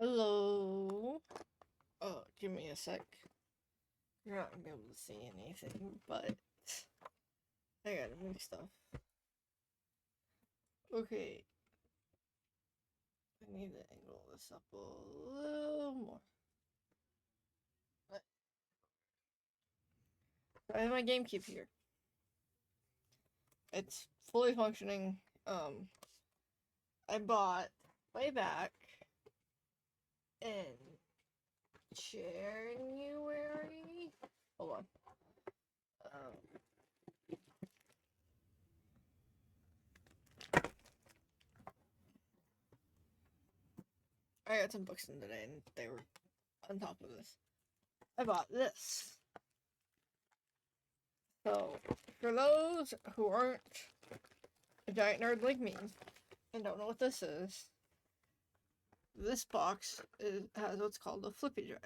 Hello. Oh, give me a sec. You're not gonna be able to see anything, but I gotta move stuff. Okay. I need to angle this up a little more. I have my Gamecube here. It's fully functioning. I bought way back in January. Hold on. I got some books in today, and they were on top of this. I bought this. So, for those who aren't a giant nerd like me and don't know what this is, this box has what's called a Flippy drive.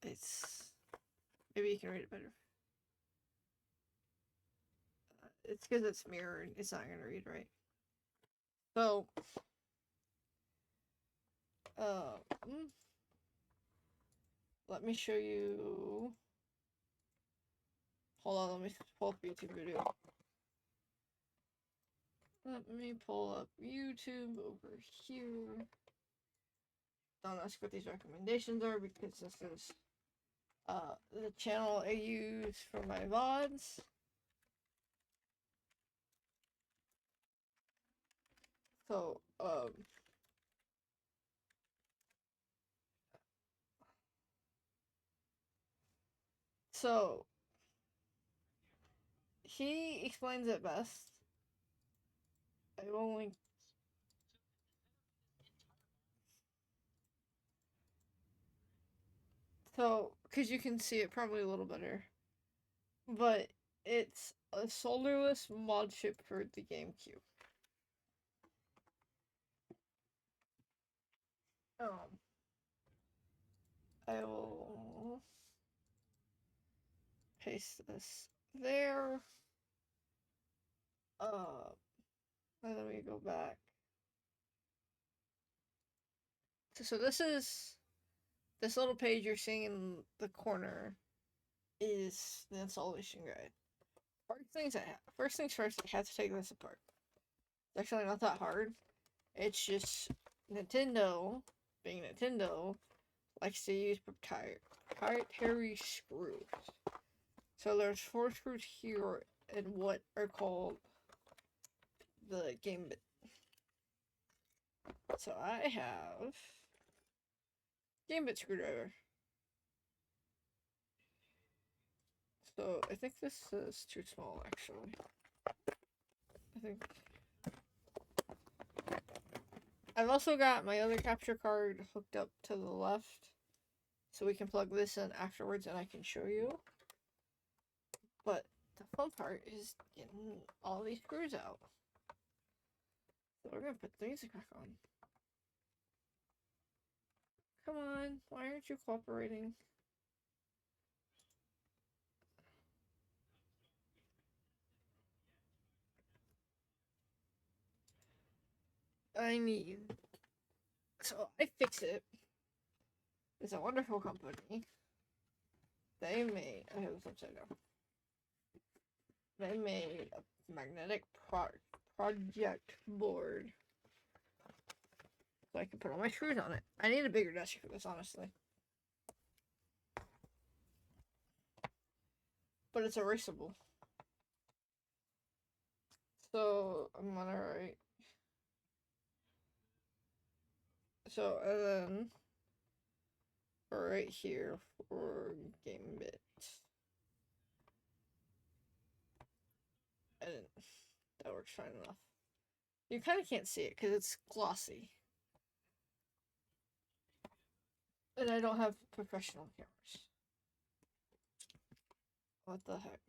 It's maybe you can read it better. It's because it's mirrored. It's not gonna read right. So, let me show you. Hold on, let me pull up YouTube video. Let me pull up YouTube over here. Don't ask what these recommendations are because this is the channel I use for my VODs. So, so he explains it best. I will link. So, because you can see it probably a little better. But it's a solderless mod chip for the GameCube. I will paste this there. And then we go back. So this is this little page you're seeing in the corner is the installation guide. First things first, I have to take this apart. It's actually not that hard. It's just Nintendo, being Nintendo, likes to use proprietary screws. So there's 4 screws here and what are called the game bit. So I have game bit screwdriver. So I think this is too small actually. I think I've also got my other capture card hooked up to the left. So we can plug this in afterwards and I can show you. But the fun part is getting all these screws out. So we're gonna put the music back on. Come on, why aren't you cooperating? So I Fix It. It's a wonderful company. They made, I have this upside down. They made a magnetic project board. So I can put all my screws on it. I need a bigger desk for this, honestly. But it's erasable. So I'm gonna write. So and then right here for game bit. And that works fine enough. You kind of can't see it because it's glossy. And I don't have professional cameras. What the heck?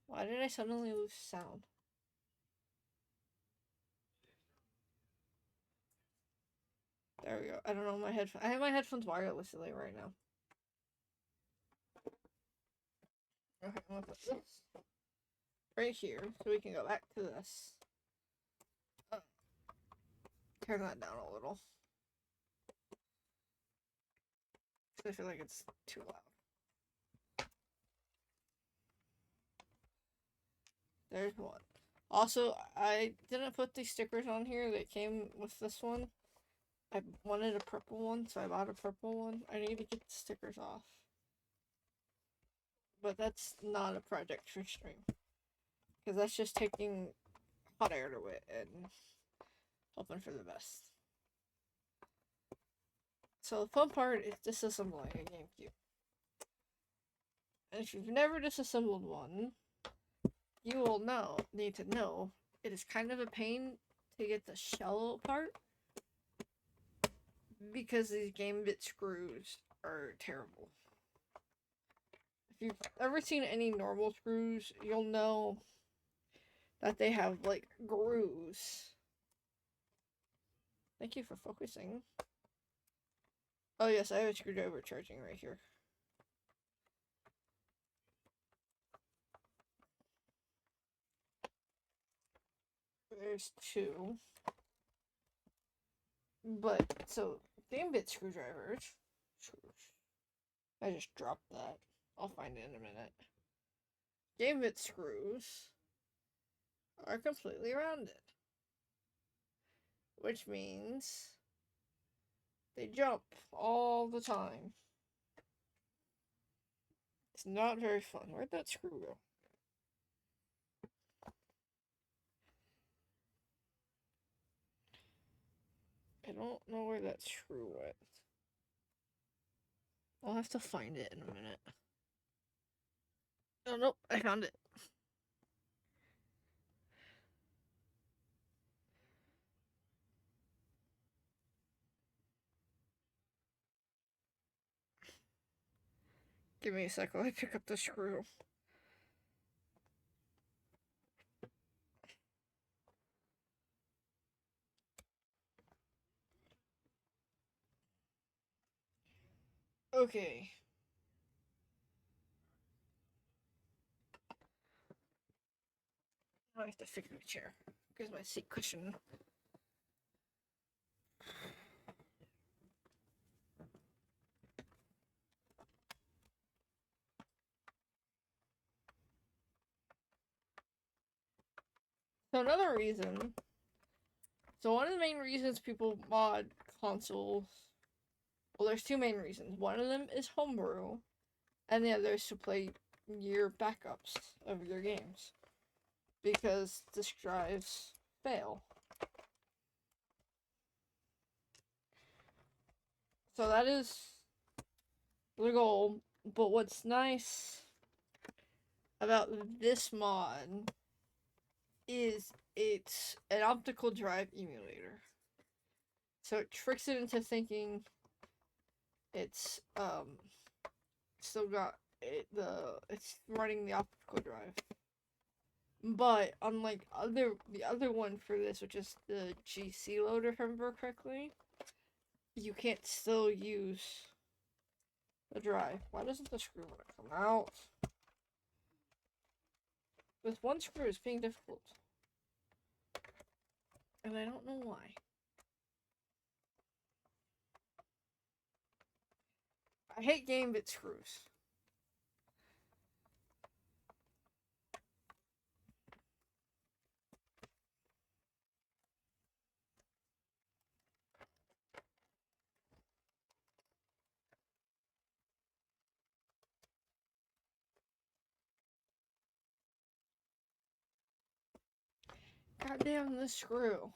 Why did I suddenly lose sound? There we go. I don't know my headphones. I have my headphones wirelessly right now. Okay, I'm gonna put this right here, so we can go back to this. Turn that down a little. I feel like it's too loud. There's one. Also, I didn't put these stickers on here that came with this one. I wanted a purple one, so I bought a purple one. I need to get the stickers off. But that's not a project for stream. Because that's just taking hot air to it and hoping for the best. So the fun part is disassembling a Gamecube. And if you've never disassembled one, you will need to know, it is kind of a pain to get the shell apart. Because these Gamebit screws are terrible. If you've ever seen any normal screws, you'll know that they have, like, grooves. Thank you for focusing. Oh yes, I have a screwdriver charging right here. There's two. But, so, Gamebit screwdrivers. I just dropped that. I'll find it in a minute. Gamebit screws are completely rounded. Which means they jump all the time. It's not very fun. Where'd that screw go? I don't know where that screw went. I'll have to find it in a minute. Oh, nope, I found it. Give me a sec while I pick up the screw. Okay. I have to fix my chair. Here's my seat cushion. So another reason. So one of the main reasons people mod consoles. Well, there's two main reasons. One of them is homebrew, and the other is to play your backups of your games. Because disk drives fail. So that is the goal. But what's nice about this mod is it's an optical drive emulator. So it tricks it into thinking it's still got it's running the optical drive. But unlike the other one for this, which is the GC loader, if I remember correctly, you can't still use the drive. Why doesn't the screw want to come out? With one screw, it's being difficult. And I don't know why. I hate Gamebit screws. Goddamn this screw.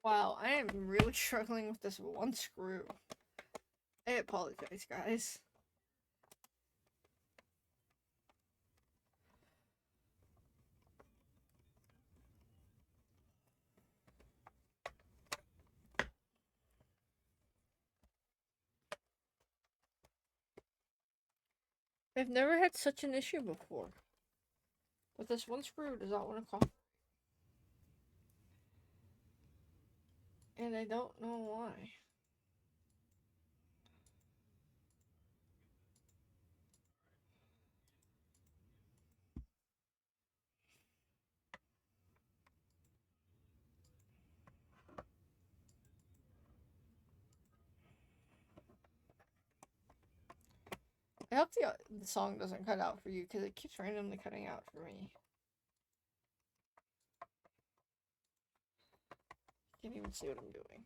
Wow, I am really struggling with this one screw. I apologize, guys. I've never had such an issue before. But this one screw does not want to cooperate. And I don't know why. I hope the song doesn't cut out for you because it keeps randomly cutting out for me. Can't even see what I'm doing.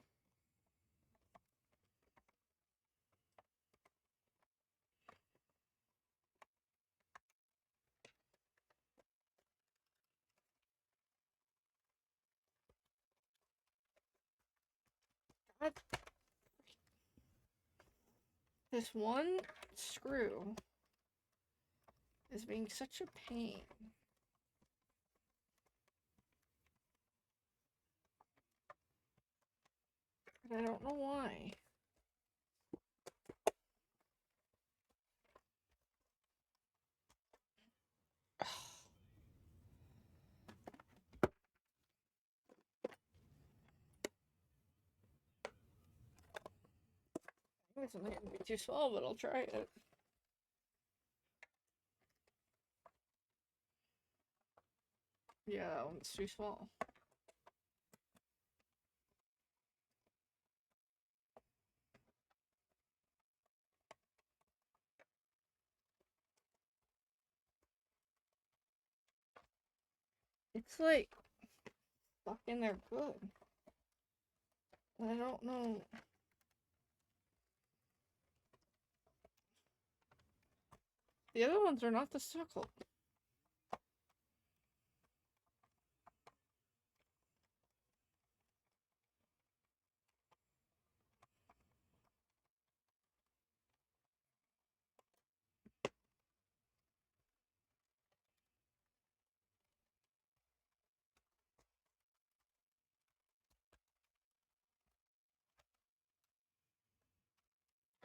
God. This one screw is being such a pain. But I don't know why. This might be too small, but I'll try it. Yeah, that one's too small. It's like stuck in there good. I don't know. The other ones are not the suckle.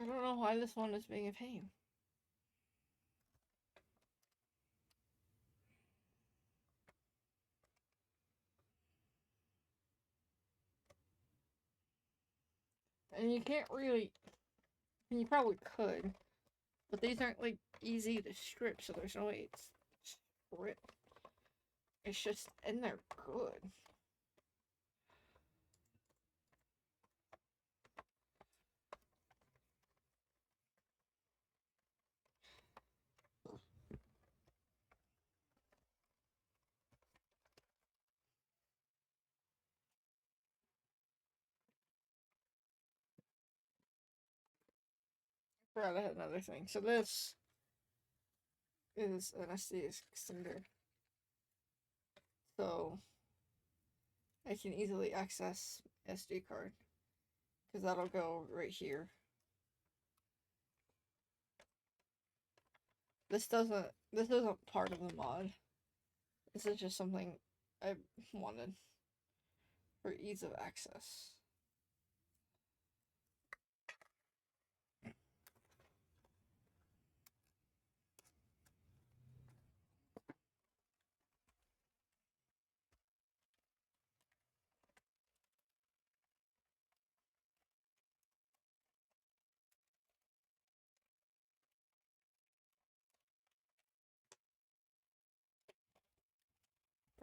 I don't know why this one is being a pain. And you can't really, and you probably could, but these aren't like easy to strip, so there's no way it's stripped. It's just in there good. I forgot I had another thing. So this is an SD extender. So I can easily access SD card because that'll go right here. This isn't part of the mod. This is just something I wanted for ease of access.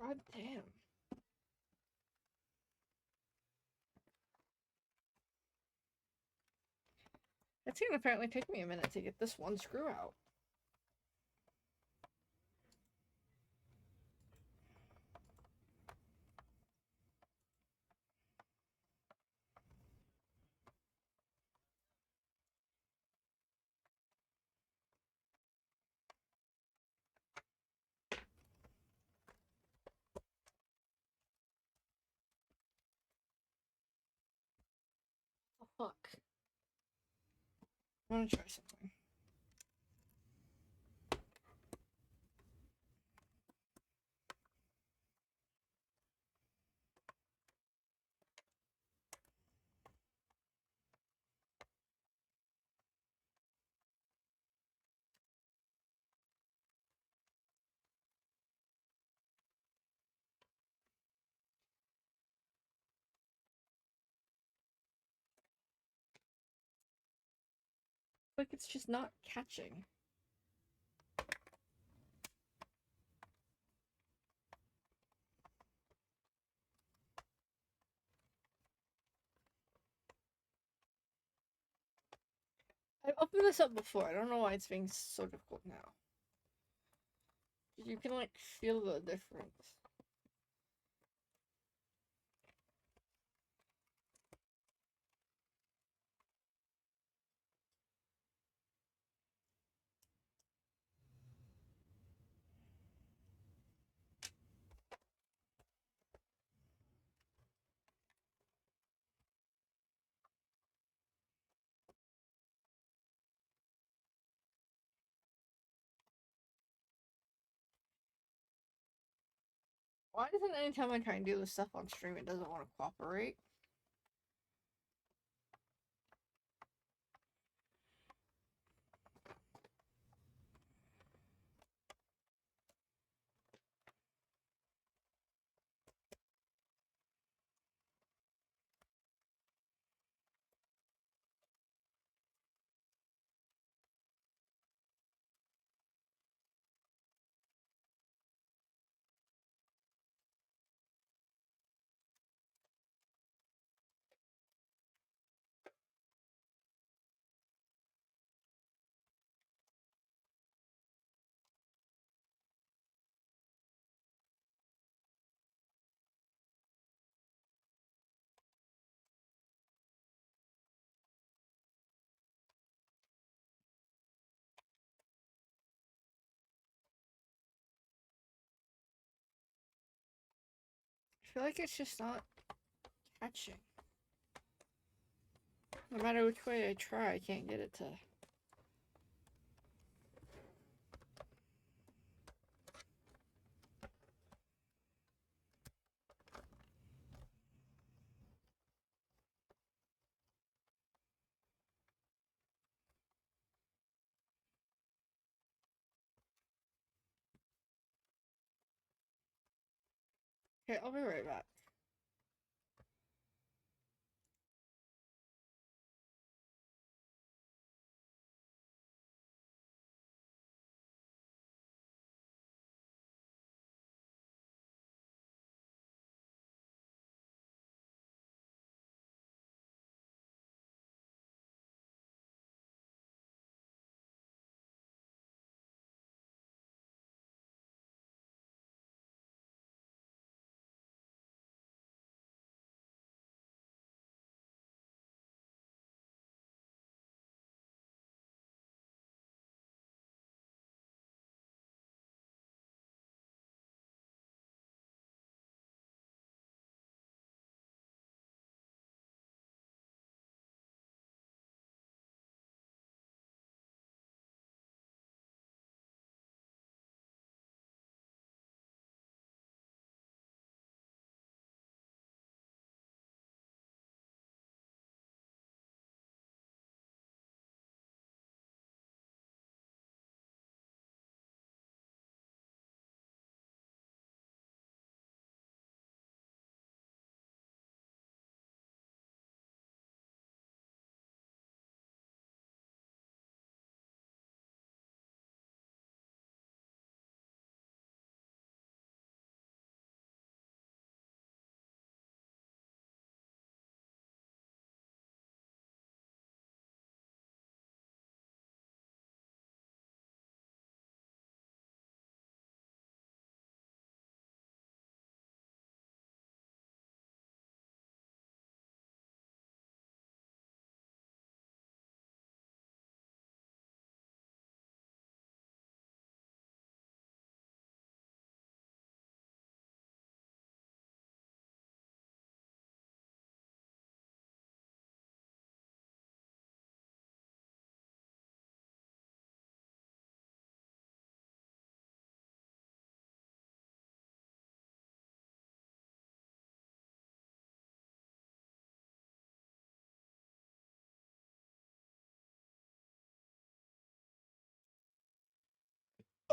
God damn. It's gonna apparently take me a minute to get this one screw out. Oh, fuck. I'm gonna try something. Like it's just not catching. I've opened this up before. I don't know why it's being so difficult now. You can like feel the difference. Why doesn't anytime I try and do this stuff on stream, it doesn't want to cooperate? I feel like it's just not catching. No matter which way I try, I can't get it to. Okay, I'll be right back.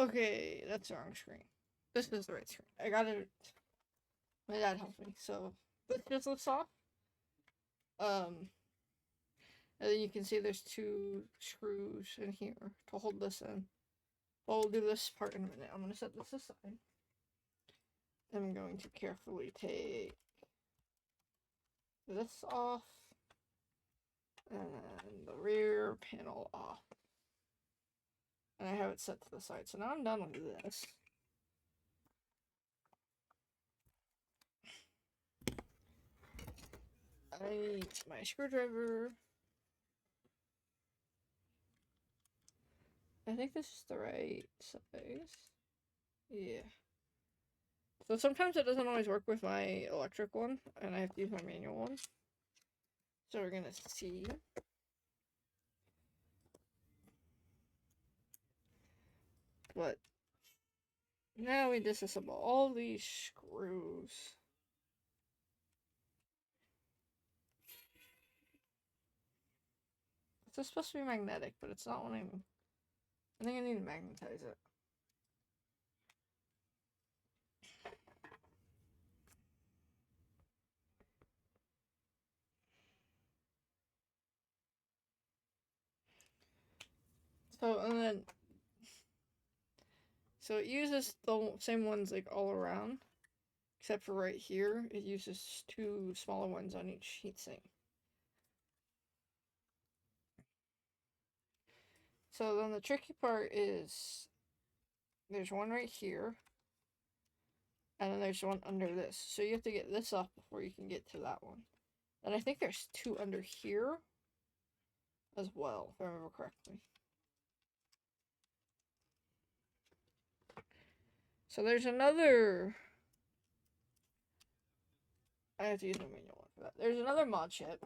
Okay, that's the wrong screen. This is the right screen. I got it. My dad helped me. So this just looks off. Um, And then you can see there's 2 screws in here to hold this in. Well, we'll do this part in a minute. I'm going to set this aside. I'm going to carefully take this off and the rear panel off. And I have it set to the side. So now I'm done with this. I need my screwdriver. I think this is the right size. Yeah. So sometimes it doesn't always work with my electric one, and I have to use my manual one. So we're gonna see. But now we disassemble all these screws. It's supposed to be magnetic, but it's not when I think I need to magnetize it. So it uses the same ones like all around, except for right here, it uses 2 smaller ones on each heatsink. So then the tricky part is there's one right here, and then there's one under this. So you have to get this off before you can get to that one. And I think there's 2 under here as well, if I remember correctly. So there's another... I have to use my manual one for that. There's another Modchip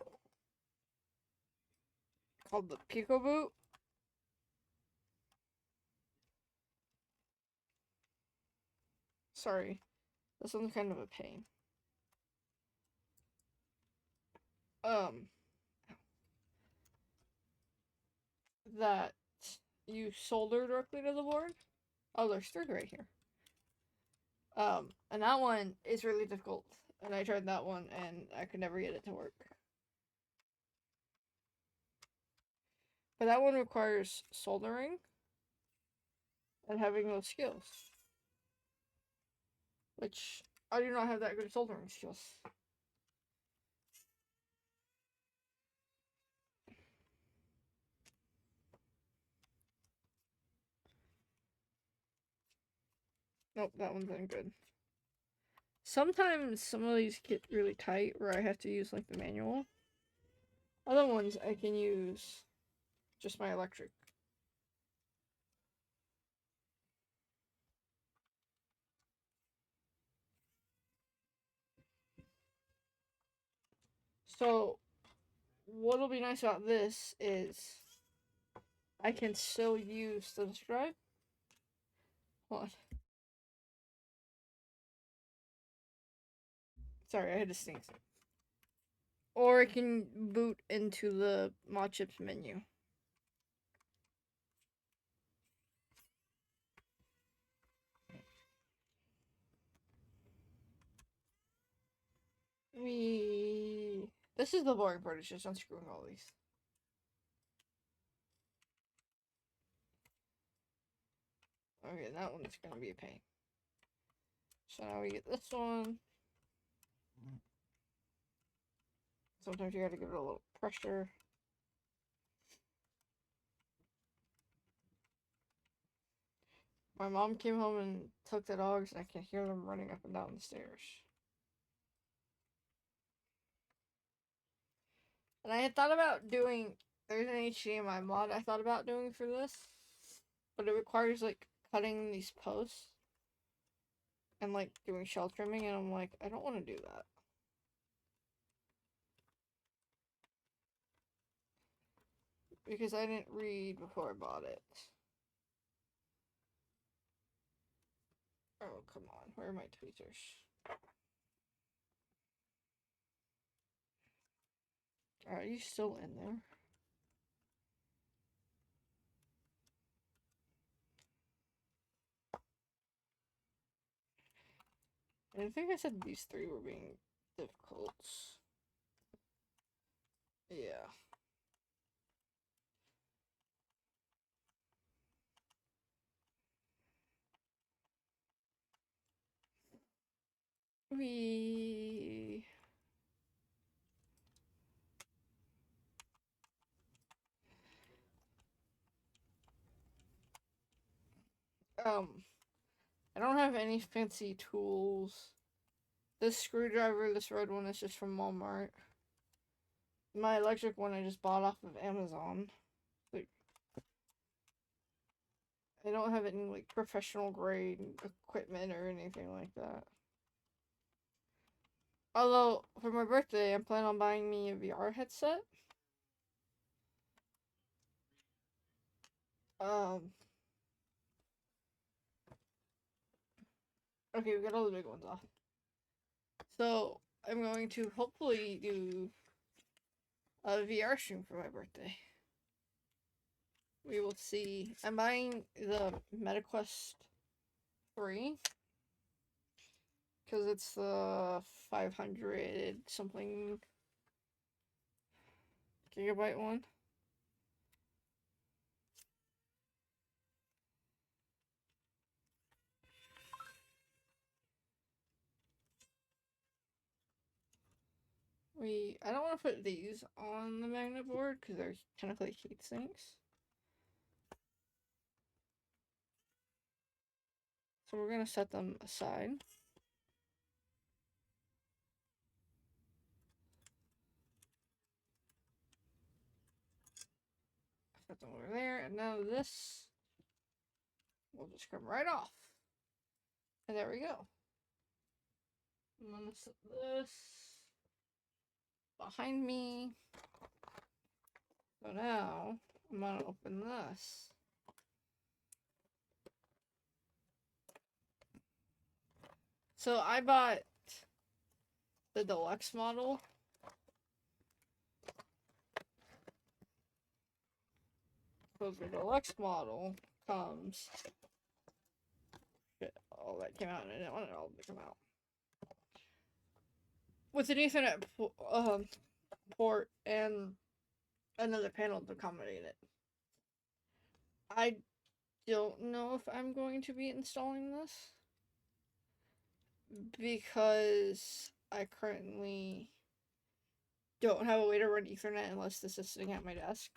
called the Pico Boot. Sorry, this one's kind of a pain. That you solder directly to the board. Oh, there's 3 right here. And that one is really difficult. And I tried that one, and I could never get it to work. But that one requires soldering and having those skills. Which, I do not have that good soldering skills. Nope, that one's not good. Sometimes some of these get really tight where I have to use like the manual. Other ones I can use just my electric. So what'll be nice about this is I can still use the disk drive. Hold on. Sorry, I had to sneeze. Or it can boot into the Modchip's menu. This is the boring part, it's just unscrewing all these. Okay, that one's gonna be a pain. So now we get this one. Sometimes you gotta give it a little pressure. My mom came home and took the dogs, and I can hear them running up and down the stairs. And I had thought about doing, there's an HDMI mod I thought about doing for this, but it requires like cutting these posts and like doing shell trimming, and I'm like, I don't want to do that. Because I didn't read before I bought it. Oh, come on. Where are my tweezers? Are you still in there? I think I said these 3 were being difficult. Yeah. We I don't have any fancy tools. This screwdriver, this red one, is just from Walmart. My electric one I just bought off of Amazon. Like, I don't have any like professional grade equipment or anything like that. Although for my birthday, I'm planning on buying me a VR headset. Okay, we got all the big ones off. So I'm going to hopefully do a VR stream for my birthday. We will see. I'm buying the MetaQuest 3 because it's the 500 something gigabyte one. I don't want to put these on the magnet board because they're kind of like heat sinks. So we're going to set them aside. Set them over there, and now this will just come right off. And there we go. I'm going to set this behind me. So now I'm going to open this. So I bought the deluxe model. So the deluxe model comes. Shit, all that came out, and I didn't want it all to come out. With an Ethernet port and another panel to accommodate it. I don't know if I'm going to be installing this because I currently don't have a way to run Ethernet unless this is sitting at my desk.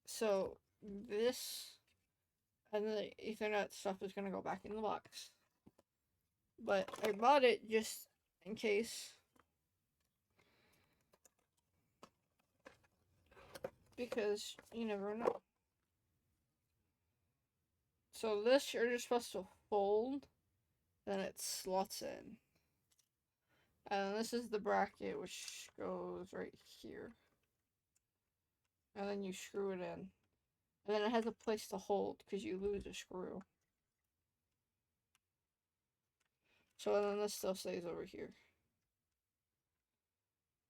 So this and the Ethernet stuff is going to go back in the box. But I bought it just in case. Because you never know. So this you're just supposed to fold, then it slots in. And this is the bracket which goes right here. And then you screw it in. And then it has a place to hold because you lose a screw. So then this still stays over here.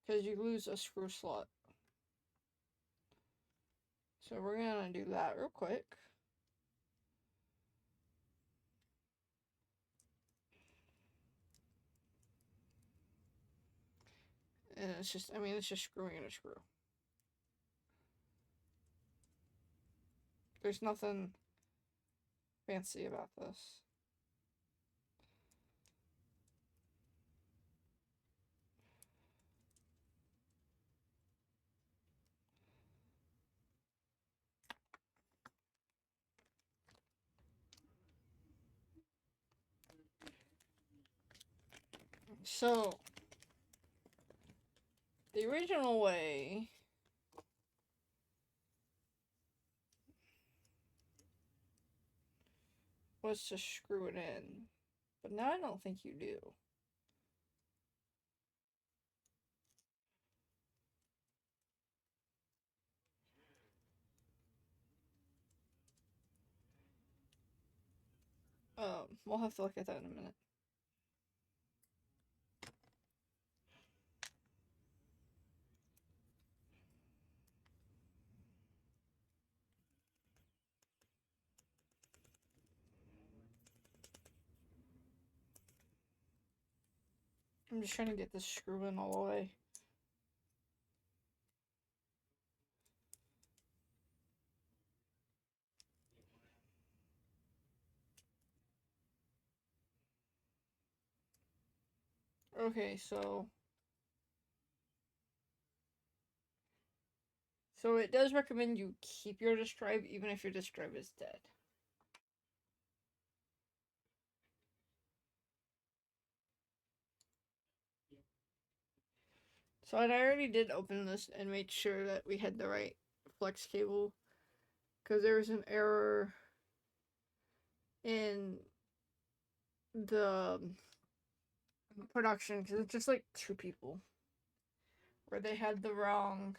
Because you lose a screw slot. So we're going to do that real quick. And it's just, I mean, it's just screwing in a screw. There's nothing fancy about this. So, the original way was to screw it in, but now I don't think you do. We'll have to look at that in a minute. I'm just trying to get this screw in all the way. Okay, so it does recommend you keep your disk drive even if your disk drive is dead. So I already did open this and made sure that we had the right flex cable, because there was an error in the production, because it's just like two people where they had the wrong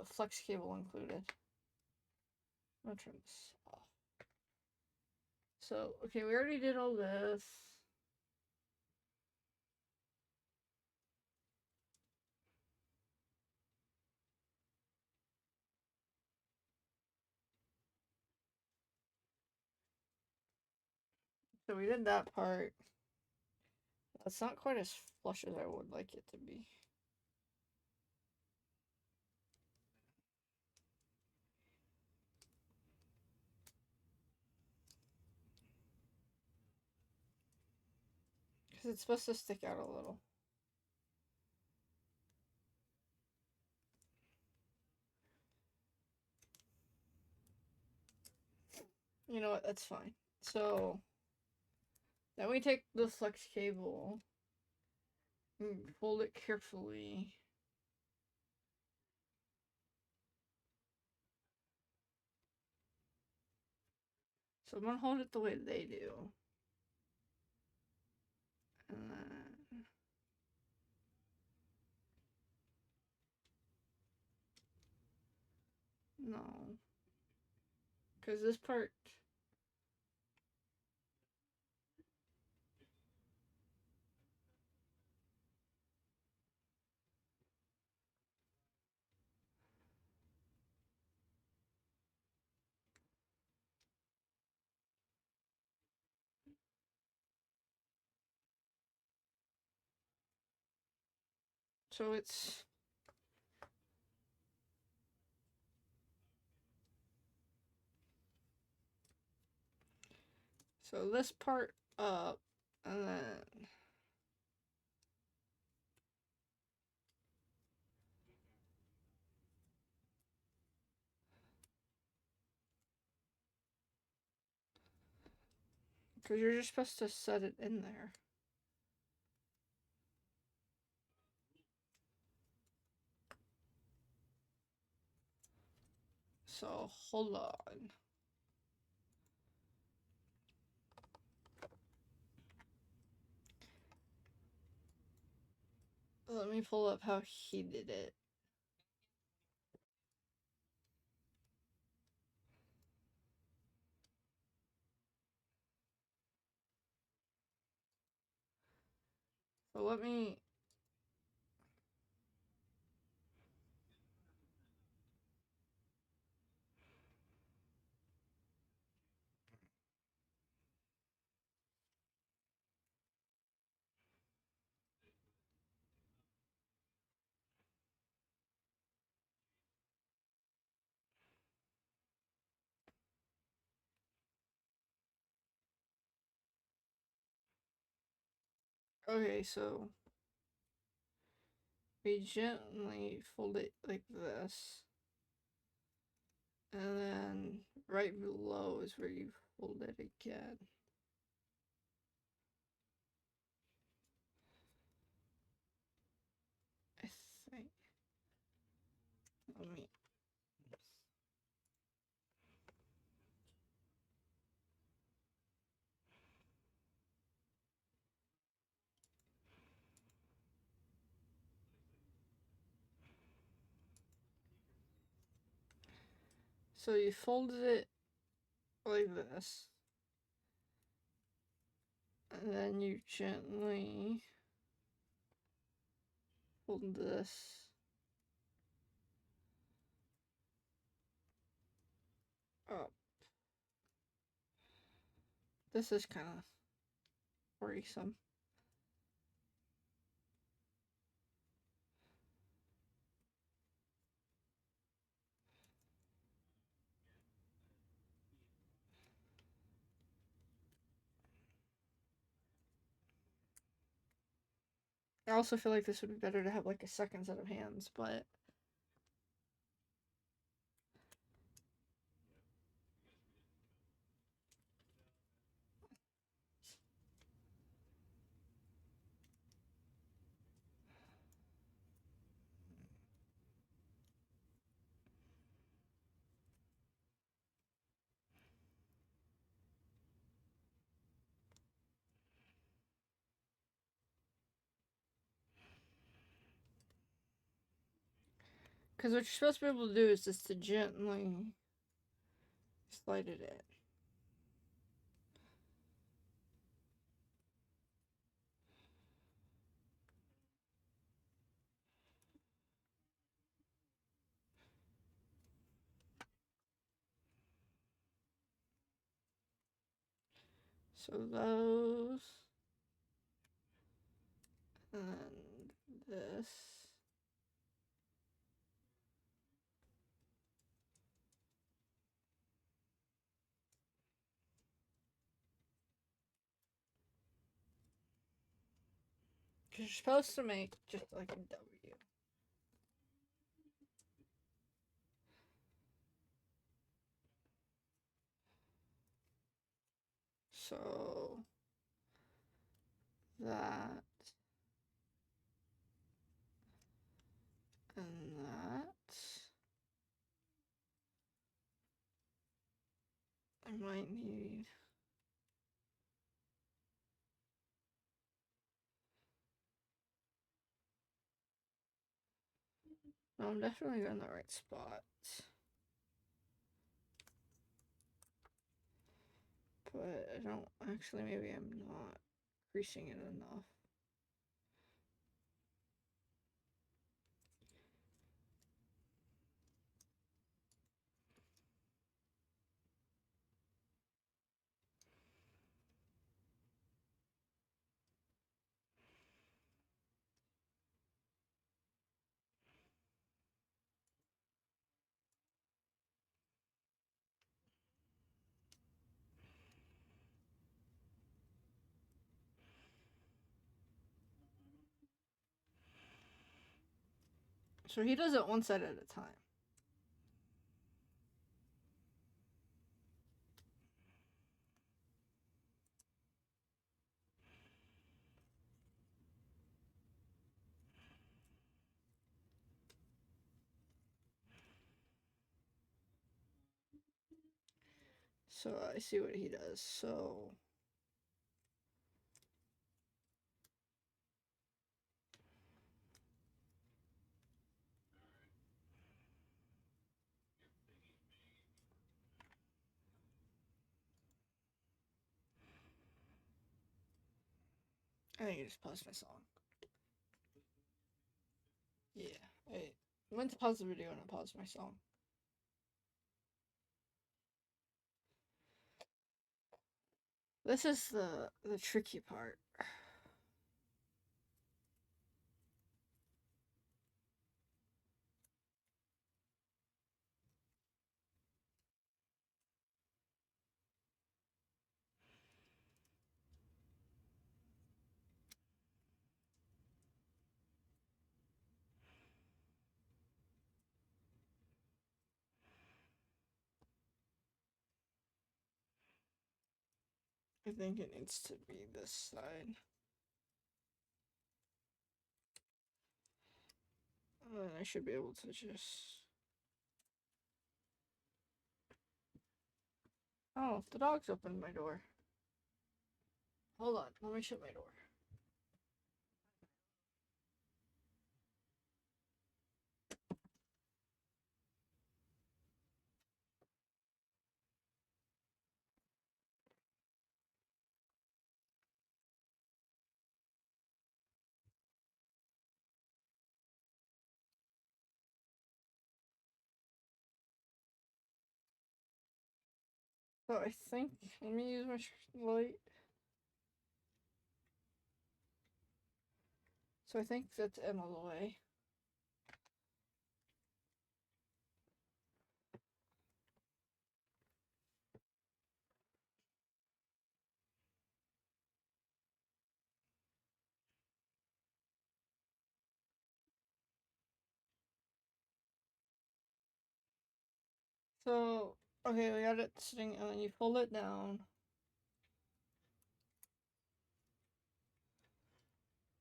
flex cable included. I'm gonna turn this off. So okay, we already did all this. So we did that part. That's not quite as flush as I would like it to be. Because it's supposed to stick out a little. You know what, that's fine. So then we take the flex cable and fold it carefully. So I'm gonna hold it the way they do. And then no. Because this part, so it's so this part up, and then because you're just supposed to set it in there. So hold on. Let me pull up how he did it. So let me. Okay, so we gently fold it like this. And then right below is where you fold it again. I think. Let me. So you folded it like this. And then you gently fold this up. This is kind of worrisome. I also feel like this would be better to have like a second set of hands, but because what you're supposed to be able to do is just to gently slide it in. So those and this. You're supposed to make just like a W. So that and that. I might need. No, I'm definitely in the right spot. But I don't actually, maybe I'm not creasing it enough. So he does it one side at a time. So I see what he does. So I think I just paused my song. Yeah, I went to pause the video and I paused my song. This is the tricky part. I think it needs to be this side. And then I should be able to just. Oh, the dog's opened my door. Hold on, let me shut my door. So I think, let me use my light. So I think that's in all the way. So, okay, we got it sitting, and then you fold it down.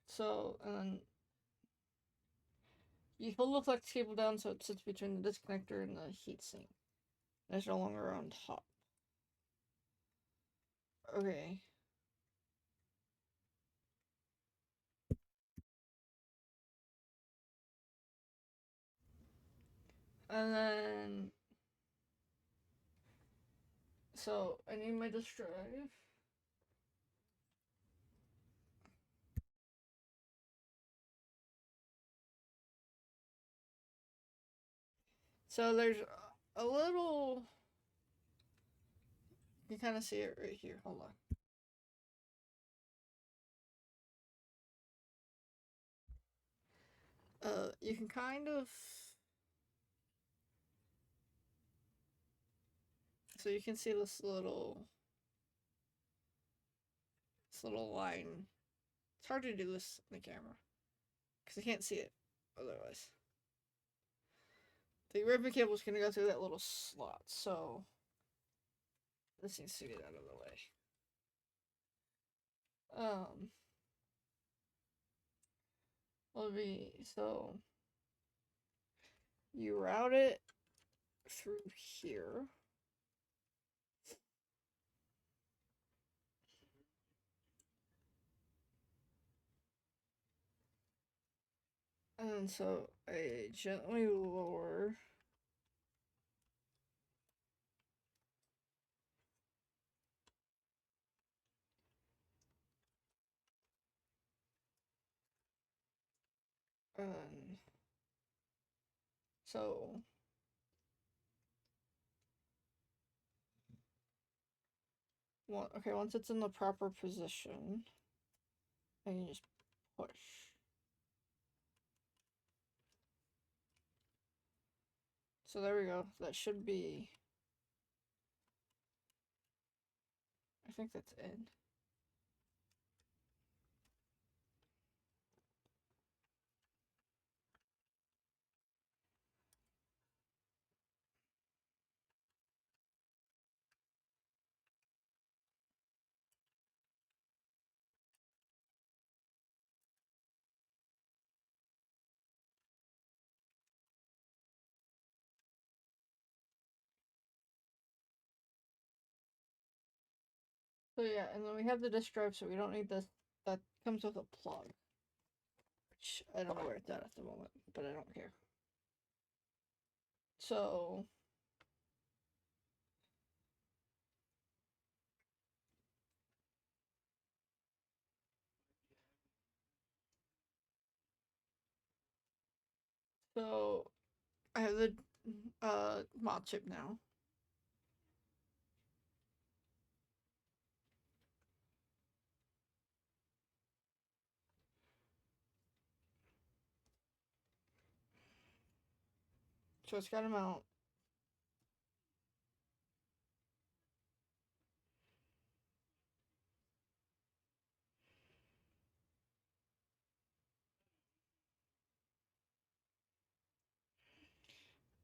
So, and then you fold the flex cable down so it sits between the disconnector and the heatsink. It's no longer on top. Okay. And then, so I need my disk drive. So there's a little, you can kind of see it right here. Hold on. You can kind of, so you can see this little line. It's hard to do this in the camera because I can't see it otherwise. The ribbon cable is going to go through that little slot, so this needs to get out of the way. So you route it through here. And so I gently lower. And so once it's in the proper position, I can just push. So there we go. That should be, I think that's in. So yeah, and then we have the disk drive, so we don't need this. That comes with a plug, which I don't know where it's at the moment, but I don't care. So I have the Modchip now. So it's got to mount.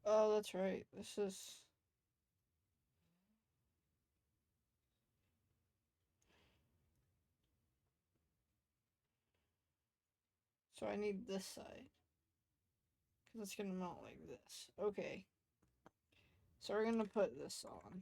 Oh, that's right. This is. So I need this side. Because it's going to mount like this. Okay. So we're going to put this on.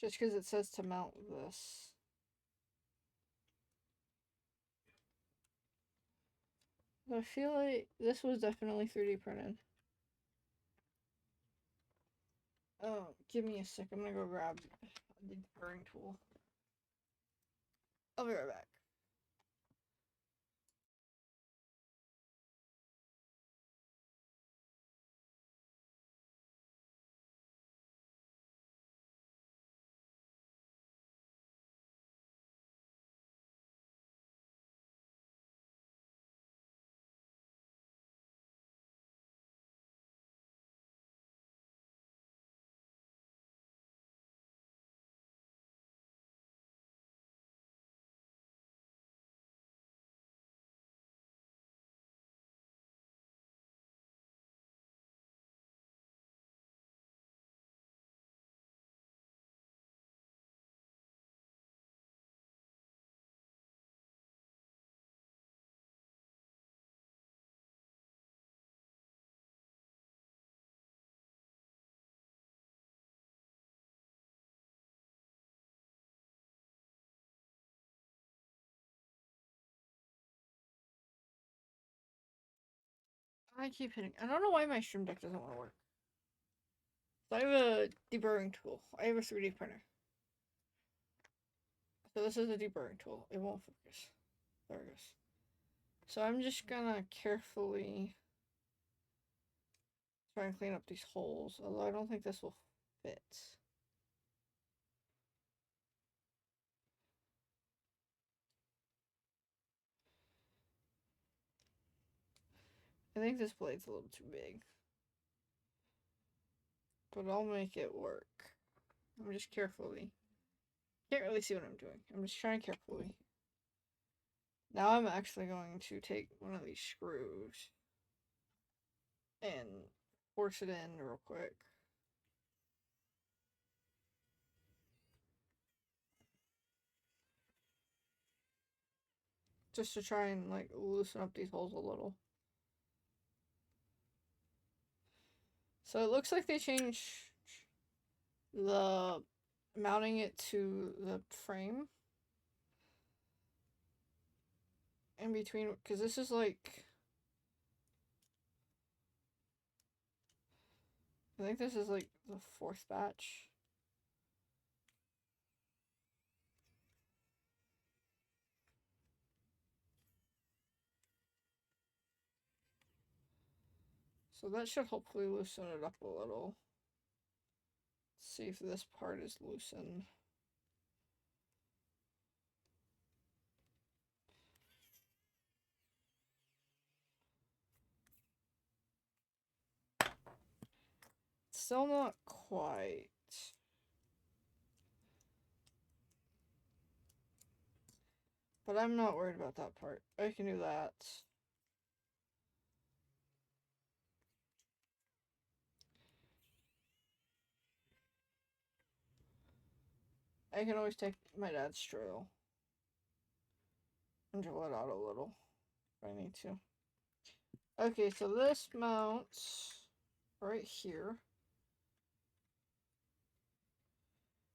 Just because it says to mount this. I feel like this was definitely 3D printed. Oh, give me a sec. I'm gonna go grab the deburring tool. I'll be right back. I keep hitting. I don't know why my stream deck doesn't want to work. So I have a deburring tool. I have a 3D printer. So this is a deburring tool. It won't focus. There it goes. So I'm just gonna carefully try and clean up these holes, although I don't think this will fit. I think this blade's a little too big. But I'll make it work. I'm just carefully. Can't really see what I'm doing. I'm just trying carefully. Now I'm actually going to take one of these screws and force it in real quick. Just to try and like loosen up these holes a little. So it looks like they changed the mounting it to the frame in between, because this is like, I think this is like the 4th batch. So that should hopefully loosen it up a little. Let's see if this part is loosened. Still not quite. But I'm not worried about that part. I can do that. I can always take my dad's drill and drill it out a little if I need to. Okay, so this mounts right here.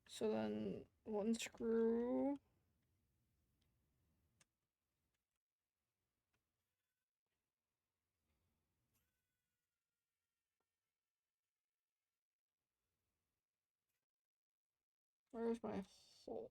So then one screw. Where's my hole?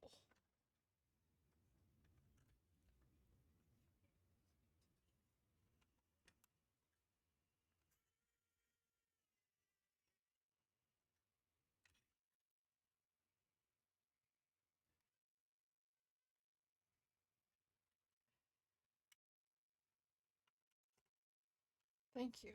Thank you.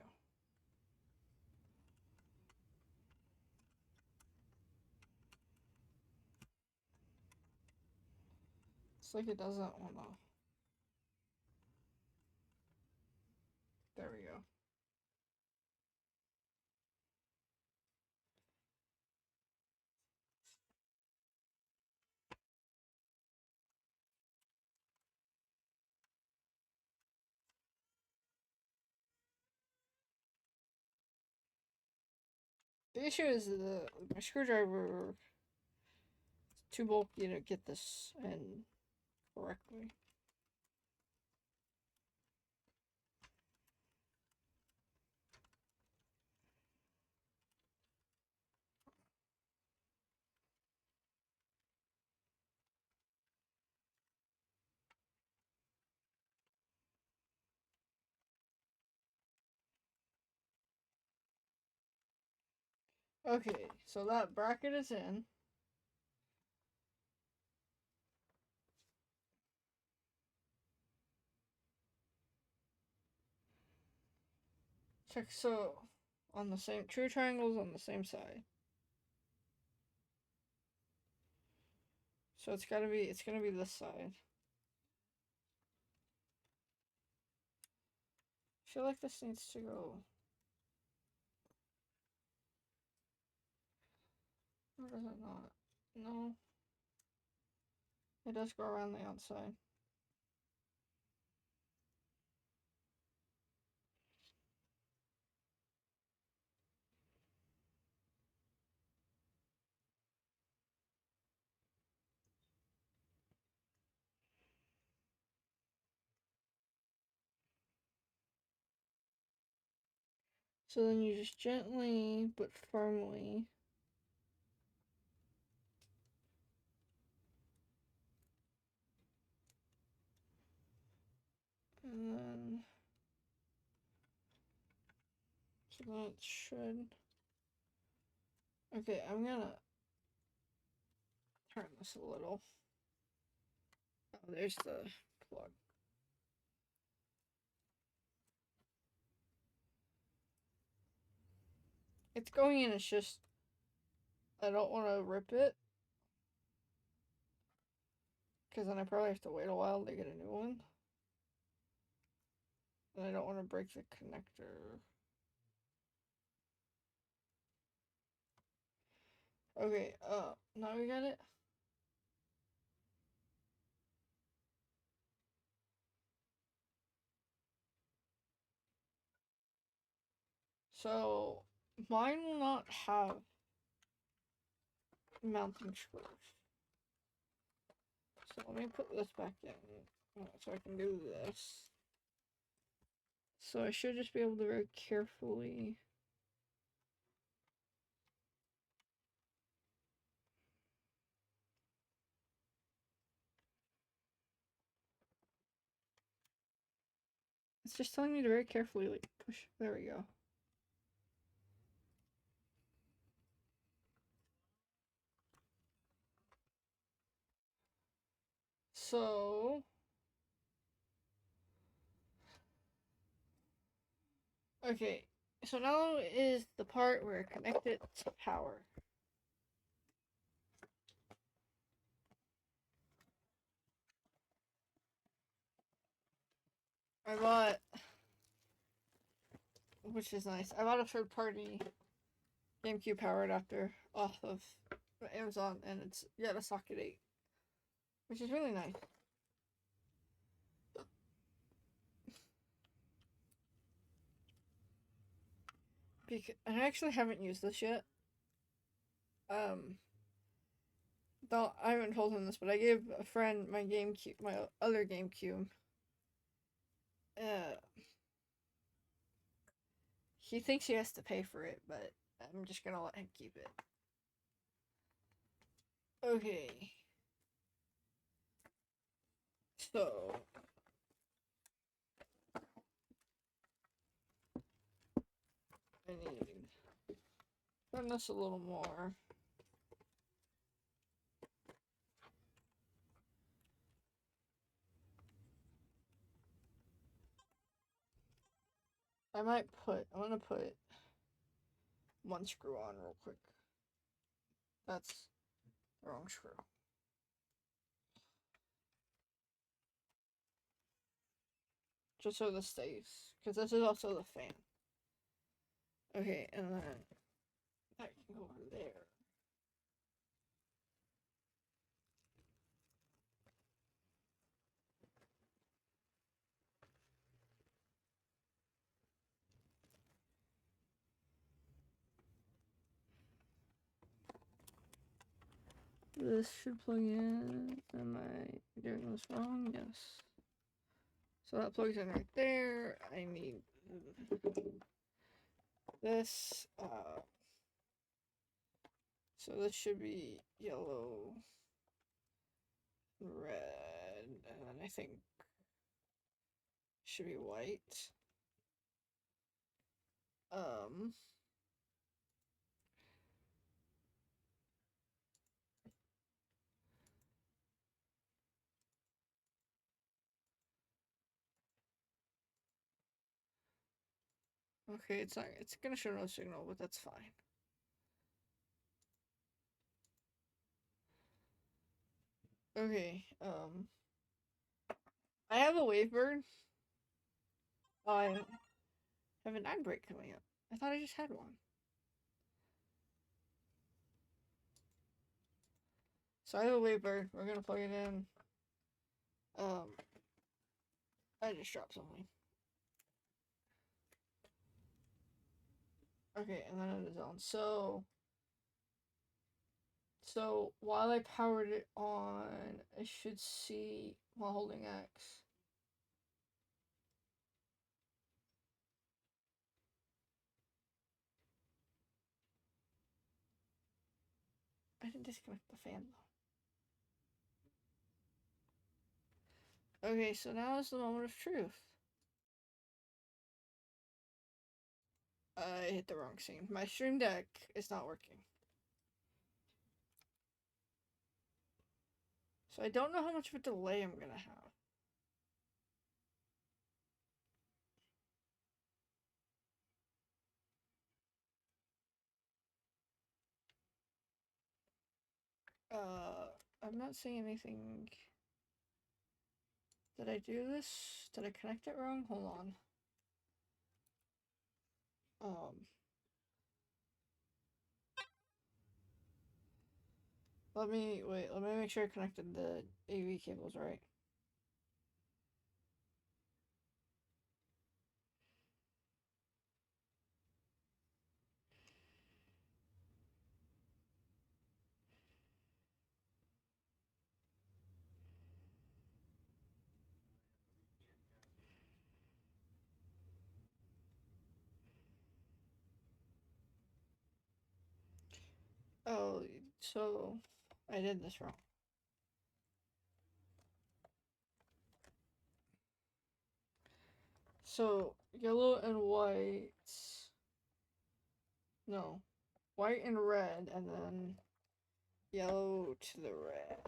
It's like it doesn't wanna. There we go. The issue is my screwdriver is too bulky to get this in correctly. Okay, so that bracket is in. Check, so on the same, true triangles on the same side. So it's gonna be this side. I feel like this needs to go. Or does it not? No. It does go around the outside. So then you just gently but firmly and then so that should okay, I'm gonna turn this a little. Oh, there's the plug. It's going in, it's just I don't want to rip it because then I probably have to wait a while to get a new one. And I don't want to break the connector. Okay, now we got it. So, mine will not have mounting screws. So let me put this back in so I can do this. So I should just be able to very carefully. It's just telling me to very carefully like push. There we go. So okay, so now is the part where I connect it to power. I bought, which is nice. I bought a third-party Gamecube power adapter off of Amazon, and it's got a socket 8, which is really nice. Because I actually haven't used this yet. Don't I haven't told him this, but I gave a friend my GameCube, my other GameCube. Uh, he thinks he has to pay for it, but I'm just gonna let him keep it. Okay. So I need turn this a little more. I'm gonna put one screw on real quick. That's the wrong screw. Just so this stays, because this is also the fan. Okay, and then that can go over there. This should plug in. Am I doing this wrong? Yes. So that plugs in right there. I need this. So this should be yellow, red, and then I think should be white. Okay, it's gonna show no signal, but that's fine. Okay, I have a Wavebird. Oh, I have an ad break coming up. I thought I just had one. So I have a Wavebird. We're gonna plug it in. I just dropped something. Okay, and then it is on. So while I powered it on, I should see while holding X. didn't disconnect the fan though. Okay, so now is the moment of truth. I hit the wrong scene. My stream deck is not working. So I don't know how much of a delay I'm gonna have. I'm not seeing anything. Did I do this? Did I connect it wrong? Hold on. Let me make sure I connected the AV cables right. Oh, so I did this wrong. So yellow and white. No, white and red, and then yellow to the red.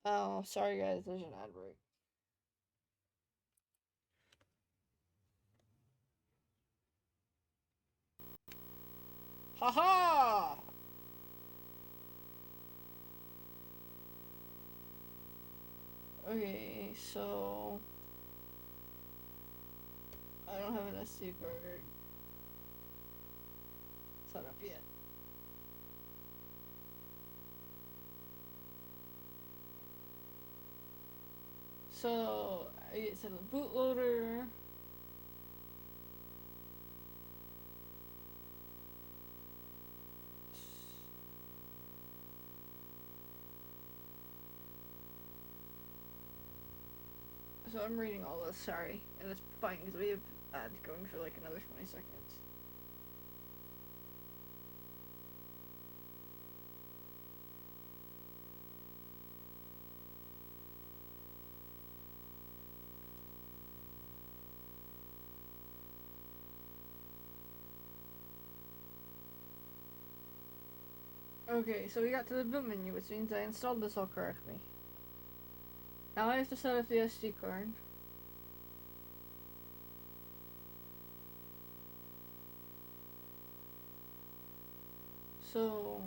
Oh, sorry guys, there's an ad break. Haha! Okay, so I don't have an SD card set up yet. So I get to the bootloader. So I'm reading all this, sorry, and it's fine because we have ads going for like another 20 seconds. Okay, so we got to the boot menu, which means I installed this all correctly. Now I have to set up the SD card. So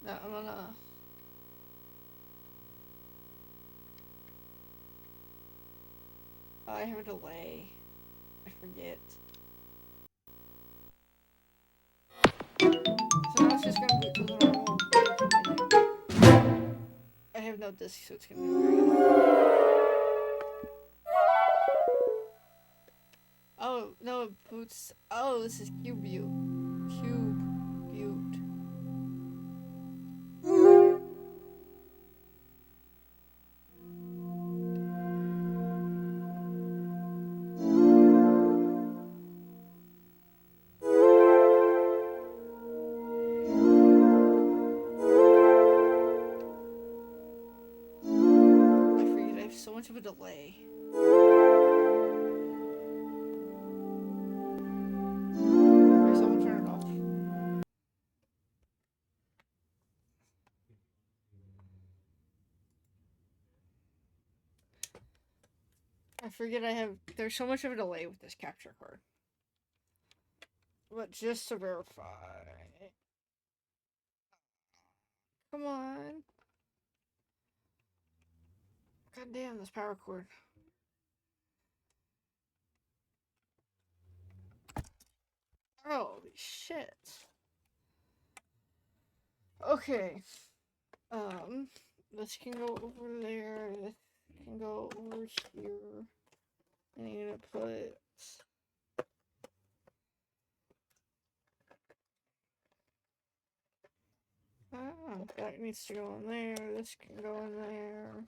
now I'm gonna I have a delay. I forget. So now it's just gonna boot to the normal menu. I have no disk, so it's gonna be green. Oh, no, it boots. Oh, this is Cube Butte. Cube Butte. I forget I have so much of a delay. Okay, someone turn it off. I forget there's so much of a delay with this capture card. But just to verify. Come on. God damn, this power cord. Holy shit. Okay. This can go over there. This can go over here. I need to put that needs to go in there. This can go in there.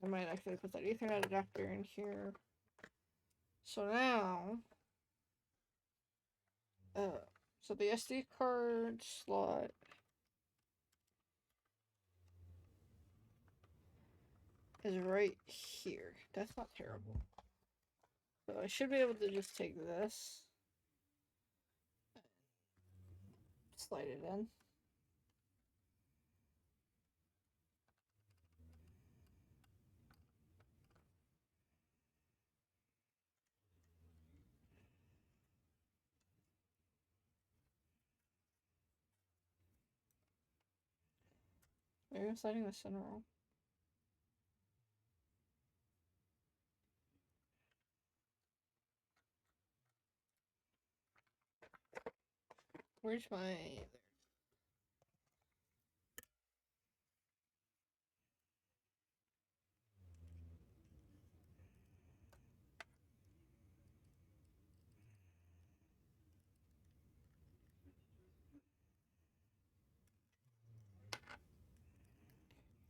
I might actually put that Ethernet adapter in here. So now, so the SD card slot is right here. That's not terrible. So I should be able to just take this, slide it in. Maybe I'm sliding this in wrong. Where's my...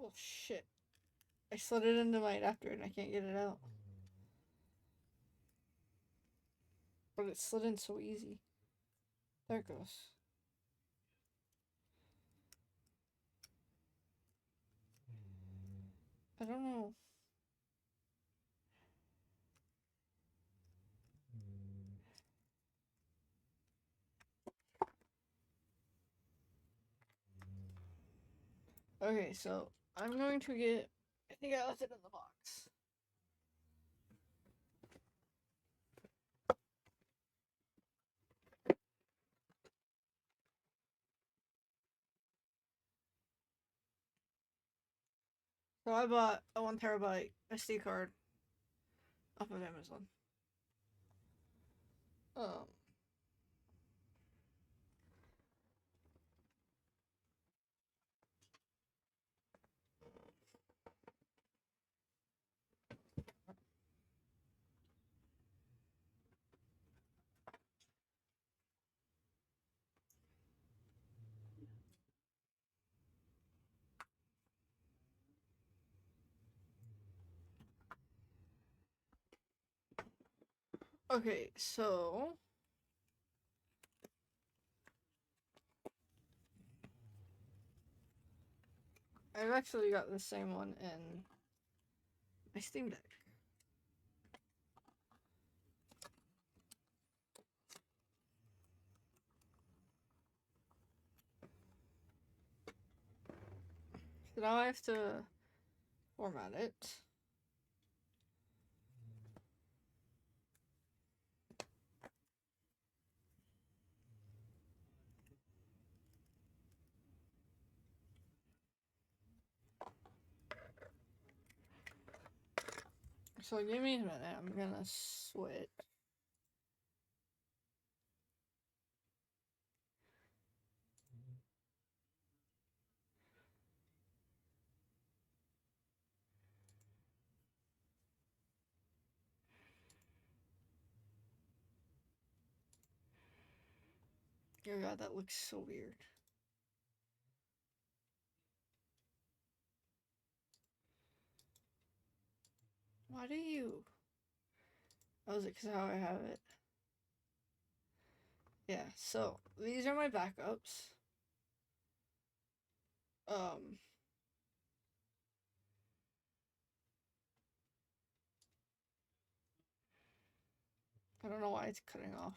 Oh shit. I slid it into my adapter and I can't get it out. But it slid in so easy. There it goes. I don't know. Okay, so I'm going to get... I think I left it in the box. So I bought a 1TB SD card off of Amazon. Um, okay, so I've actually got the same one in my Steam Deck. So now I have to format it. So give me a minute, I'm gonna switch. Oh god, that looks so weird. Why do you? Oh, is it because how I have it? Yeah, so these are my backups. I don't know why it's cutting off.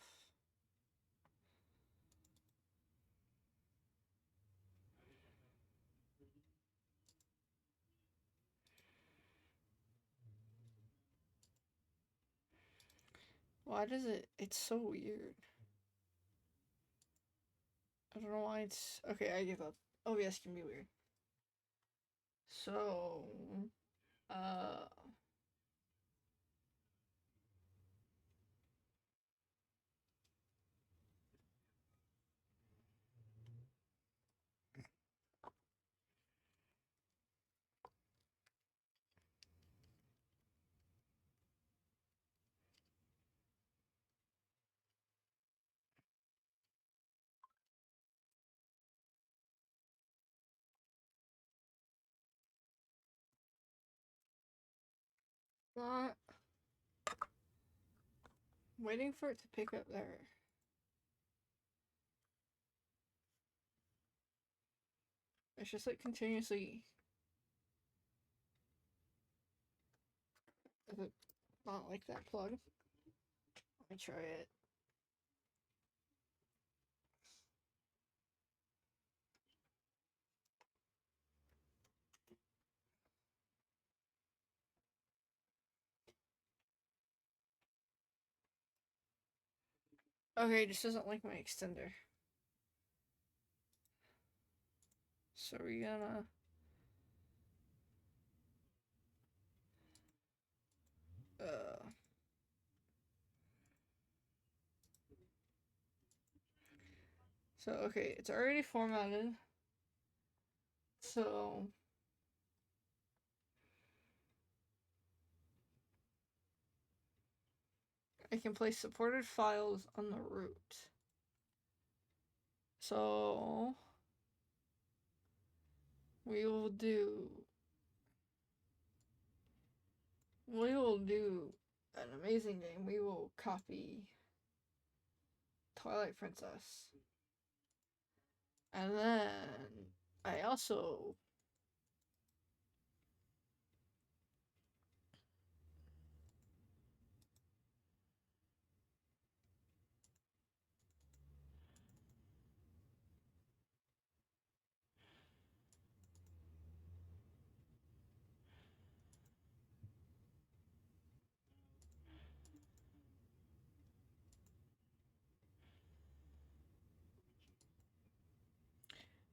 Why does it? It's so weird. I don't know why it's... Okay, I give up. OBS can be weird. So... Uh... Not waiting for it to pick up there. It's just like continuously. Is it not like that plug? Let me try it. Okay, this doesn't like my extender. So we're gonna. So, okay, it's already formatted. So. I can place supported files on the root. So. We will do an amazing game. We will copy Twilight Princess. And then I also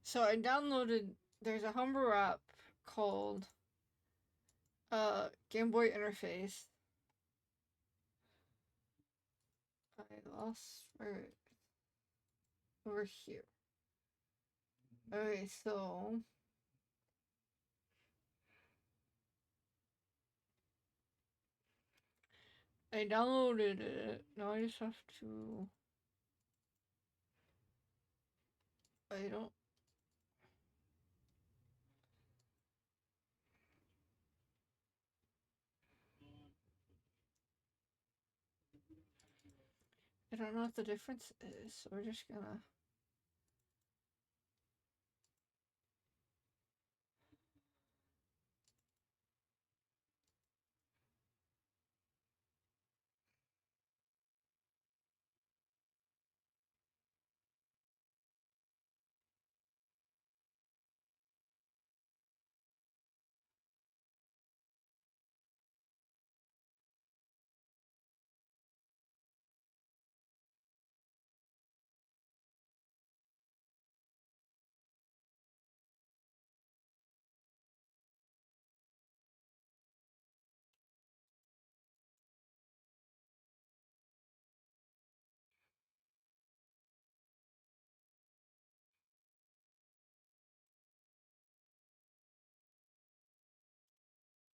so I downloaded there's a homebrew app called Game Boy Interface. I lost where over here. Okay, so I downloaded it. Now I just have to. I don't. I don't know what the difference is, so we're just gonna.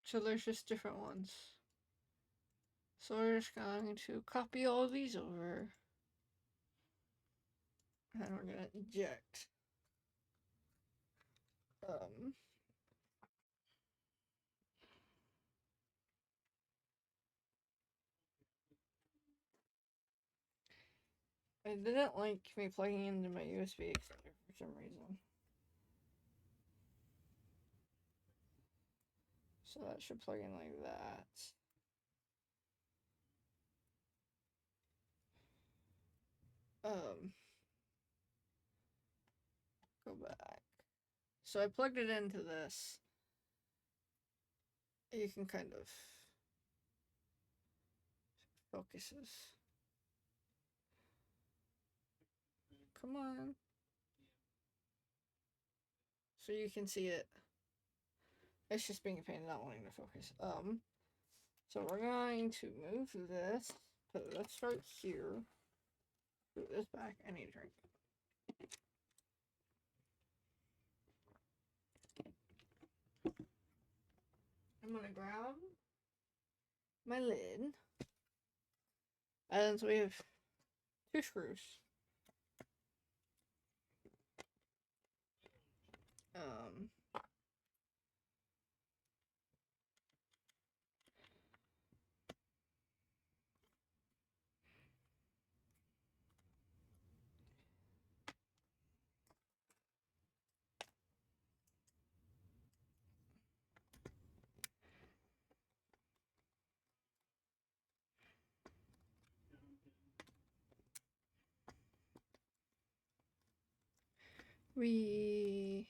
So there's just different ones. So we're just going to copy all of these over. And we're gonna eject. I didn't like me plugging into my USB extender for some reason. So that should plug in like that. Go back. So I plugged it into this. You can kind of focuses. Come on. So you can see it. It's just being a pain not wanting to focus. So we're going to move this. Put this right here. Put this back. I need a drink. I'm gonna grab my lid. And so we have 2 screws. We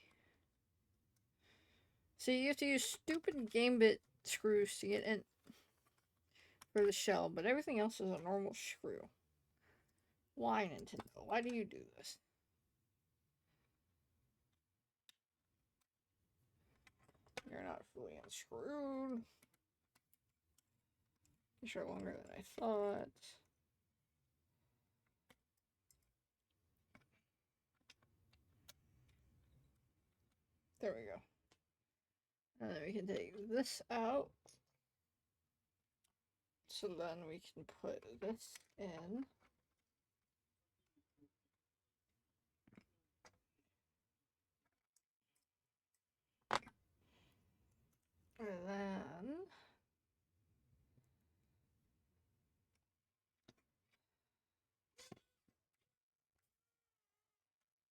see, you have to use stupid Gamebit screws to get in for the shell, but everything else is a normal screw. Why, Nintendo? Why do you do this? You're not fully unscrewed. These are longer than I thought. There we go. And then we can take this out. So then we can put this in. And then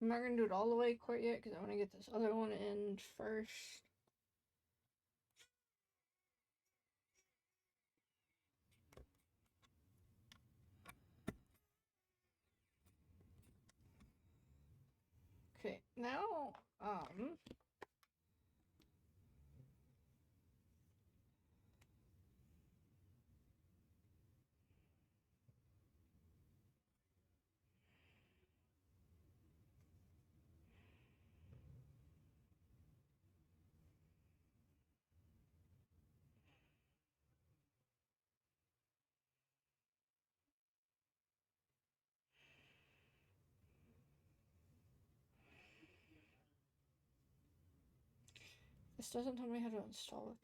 I'm not going to do it all the way quite yet because I want to get this other one in first. Okay, now, this doesn't tell me how to install it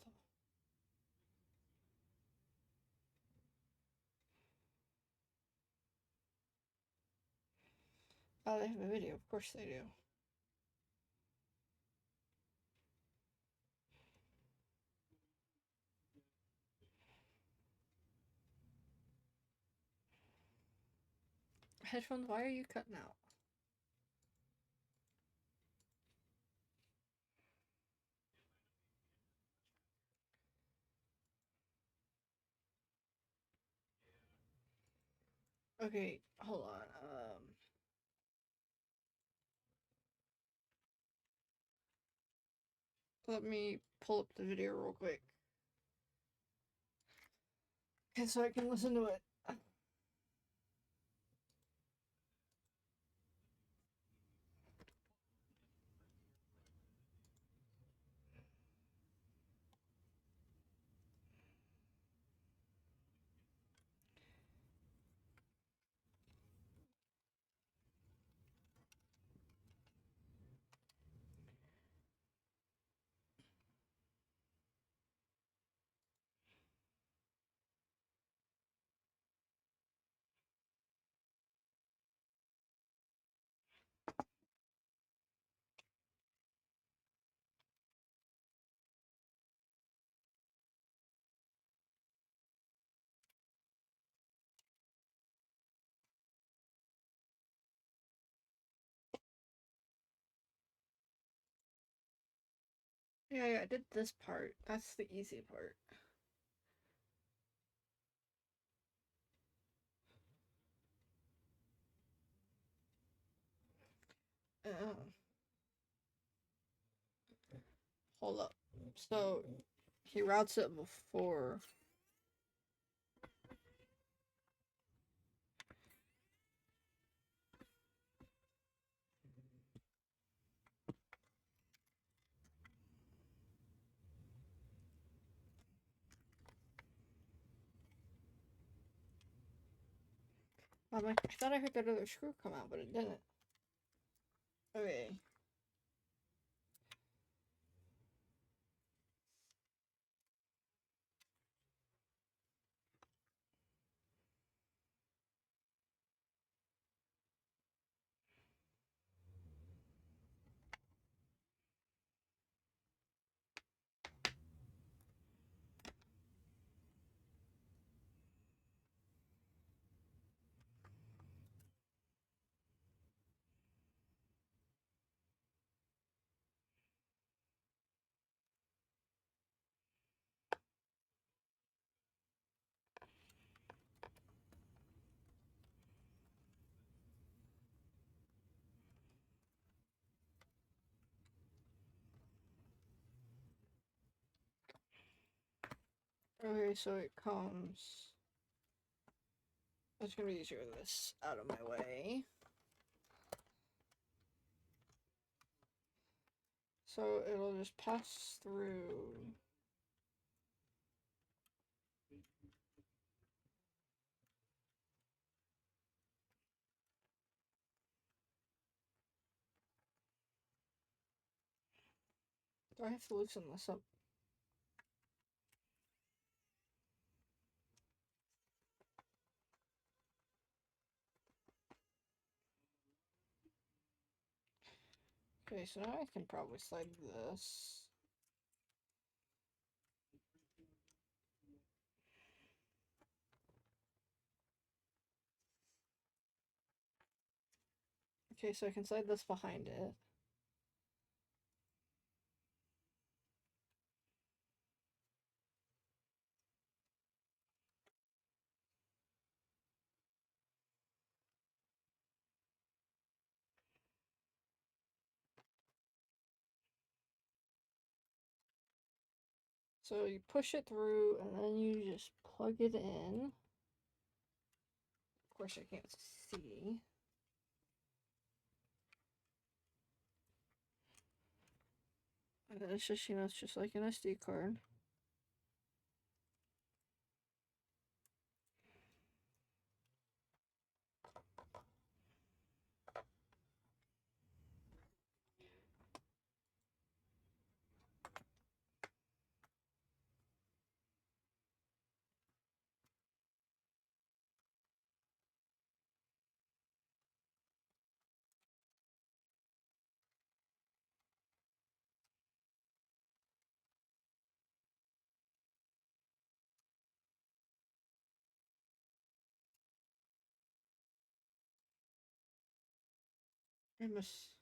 though. Oh, they have a video. Of course they do. Headphones, why are you cutting out? Okay, hold on. Let me pull up the video real quick. Okay, so I can listen to it. Yeah, I did this part. That's the easy part. Hold up. So he routes it before. I'm like, I thought I heard that other screw come out, but it didn't. Okay. Okay, so it comes. It's gonna be easier with this out of my way. So it'll just pass through. Do I have to loosen this up? Okay, so now I can probably slide this. Okay, so I can slide this behind it. So you push it through and then you just plug it in. Of course I can't see. And then it's just, it's just like an SD card. I must.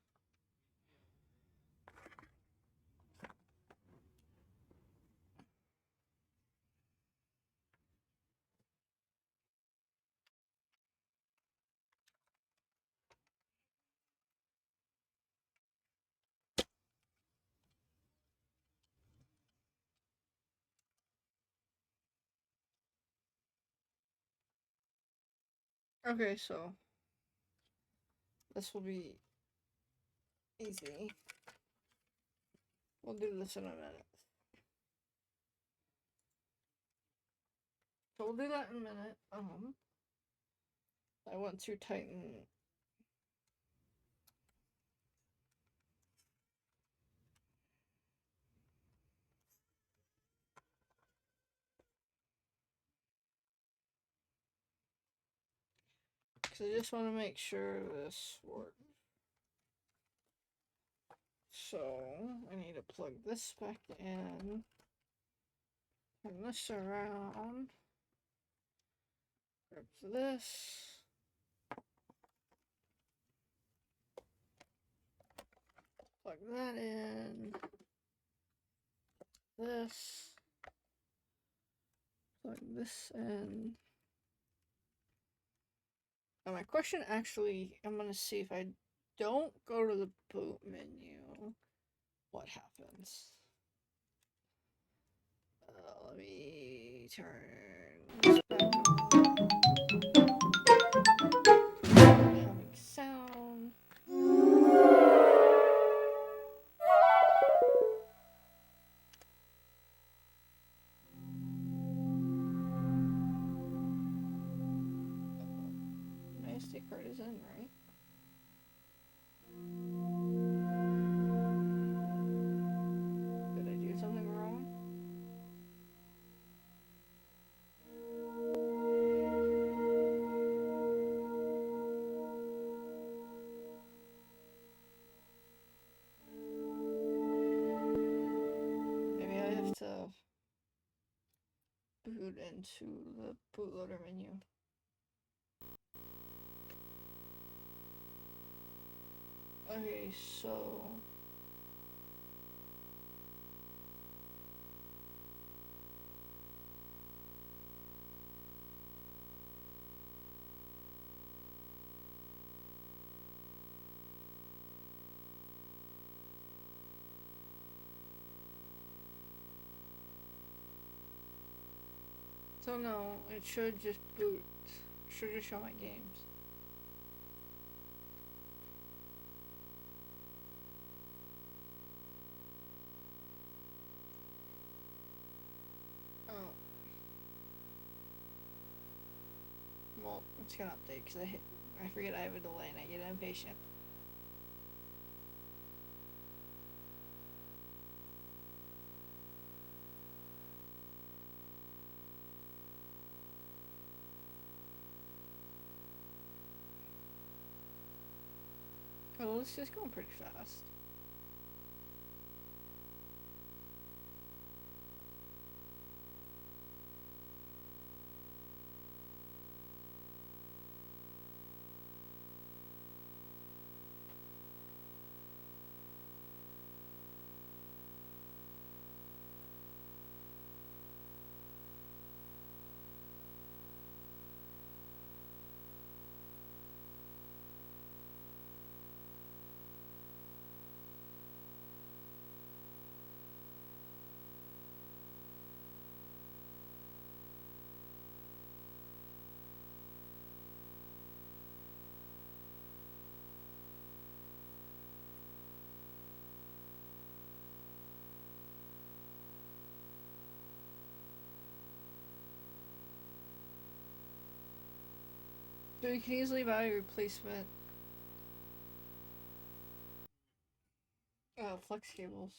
Okay, so this will be easy. We'll do this in a minute. So we'll do that in a minute. I want to tighten. Because I just want to make sure this works. So I need to plug this back in. Turn this around. Grab this. Plug that in. This. Plug this in. Now my question actually, I'm gonna see if I don't go to the boot menu, what happens. Let me turn this back on. Having sound. My SD card is in, right? Did I do something wrong? Maybe I have to boot into the bootloader menu. Okay, so So no, it should just boot. It should just show my games. Oh. Well, it's gonna update because I forget I have a delay and I get impatient. Well, it's just going pretty fast. So you can easily buy a replacement flex cables.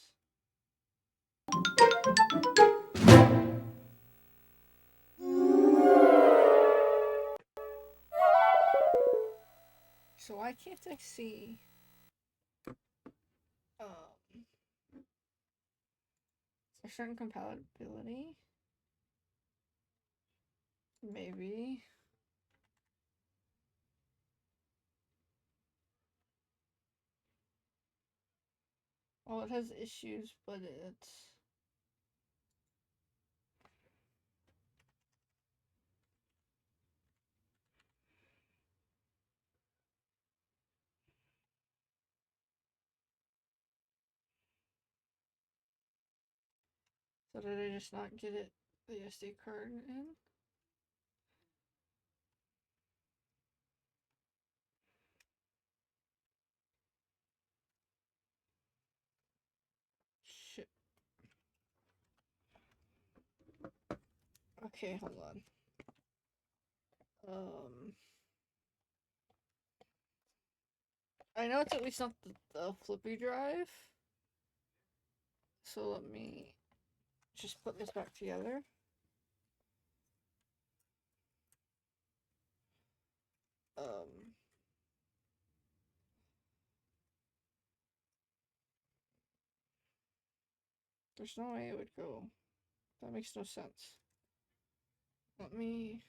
So why can't I see a certain compatibility? Maybe. Well, it has issues, but it's... So did I just not get it, the SD card in? Shit. Okay, hold on. I know it's at least not the Flippy drive. So let me just put this back together. There's no way it would go. That makes no sense. Let me...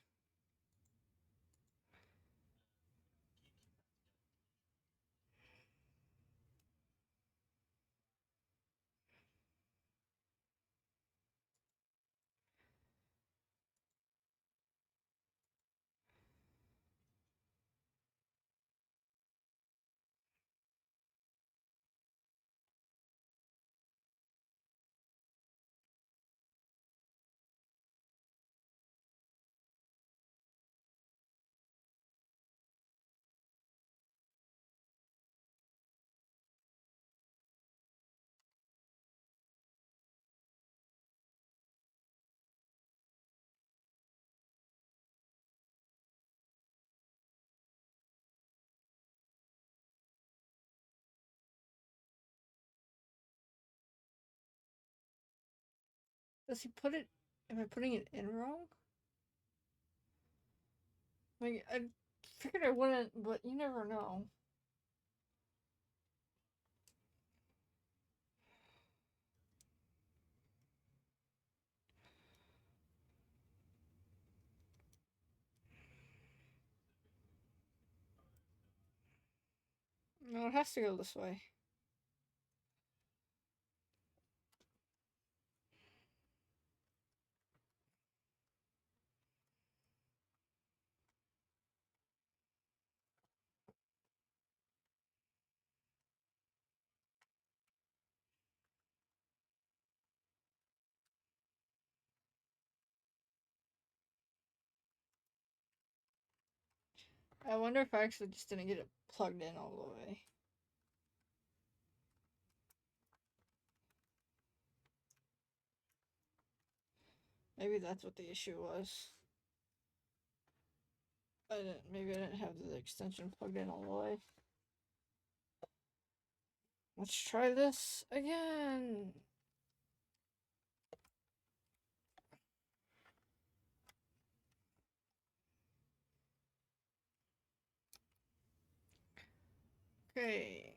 Does he put it... Am I putting it in wrong? Like, I figured I wouldn't, but you never know. No, it has to go this way. I wonder if I actually just didn't get it plugged in all the way. Maybe that's what the issue was. Maybe I didn't have the extension plugged in all the way. Let's try this again. Okay.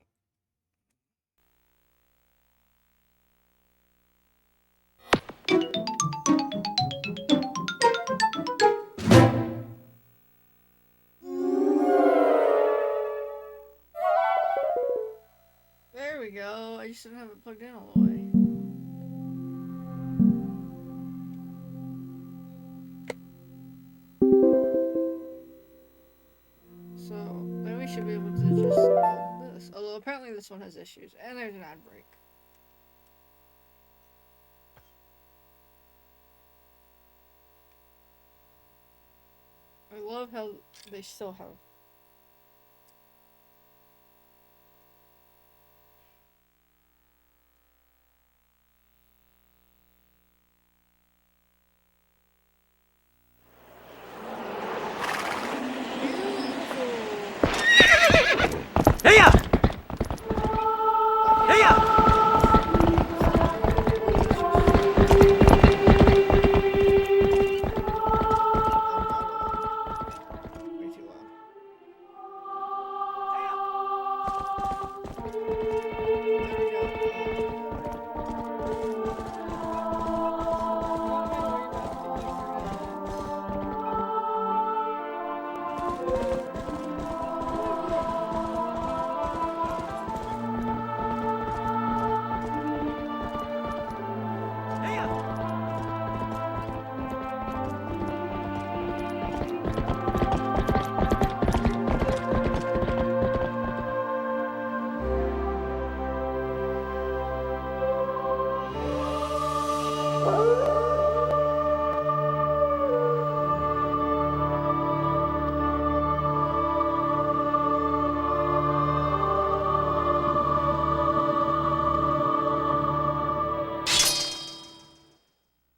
There we go. I just didn't have it plugged in all the way. So then we should be able to just build this. Although apparently this one has issues. And there's an ad break. I love how they still have. Heya! Heya! Way too loud.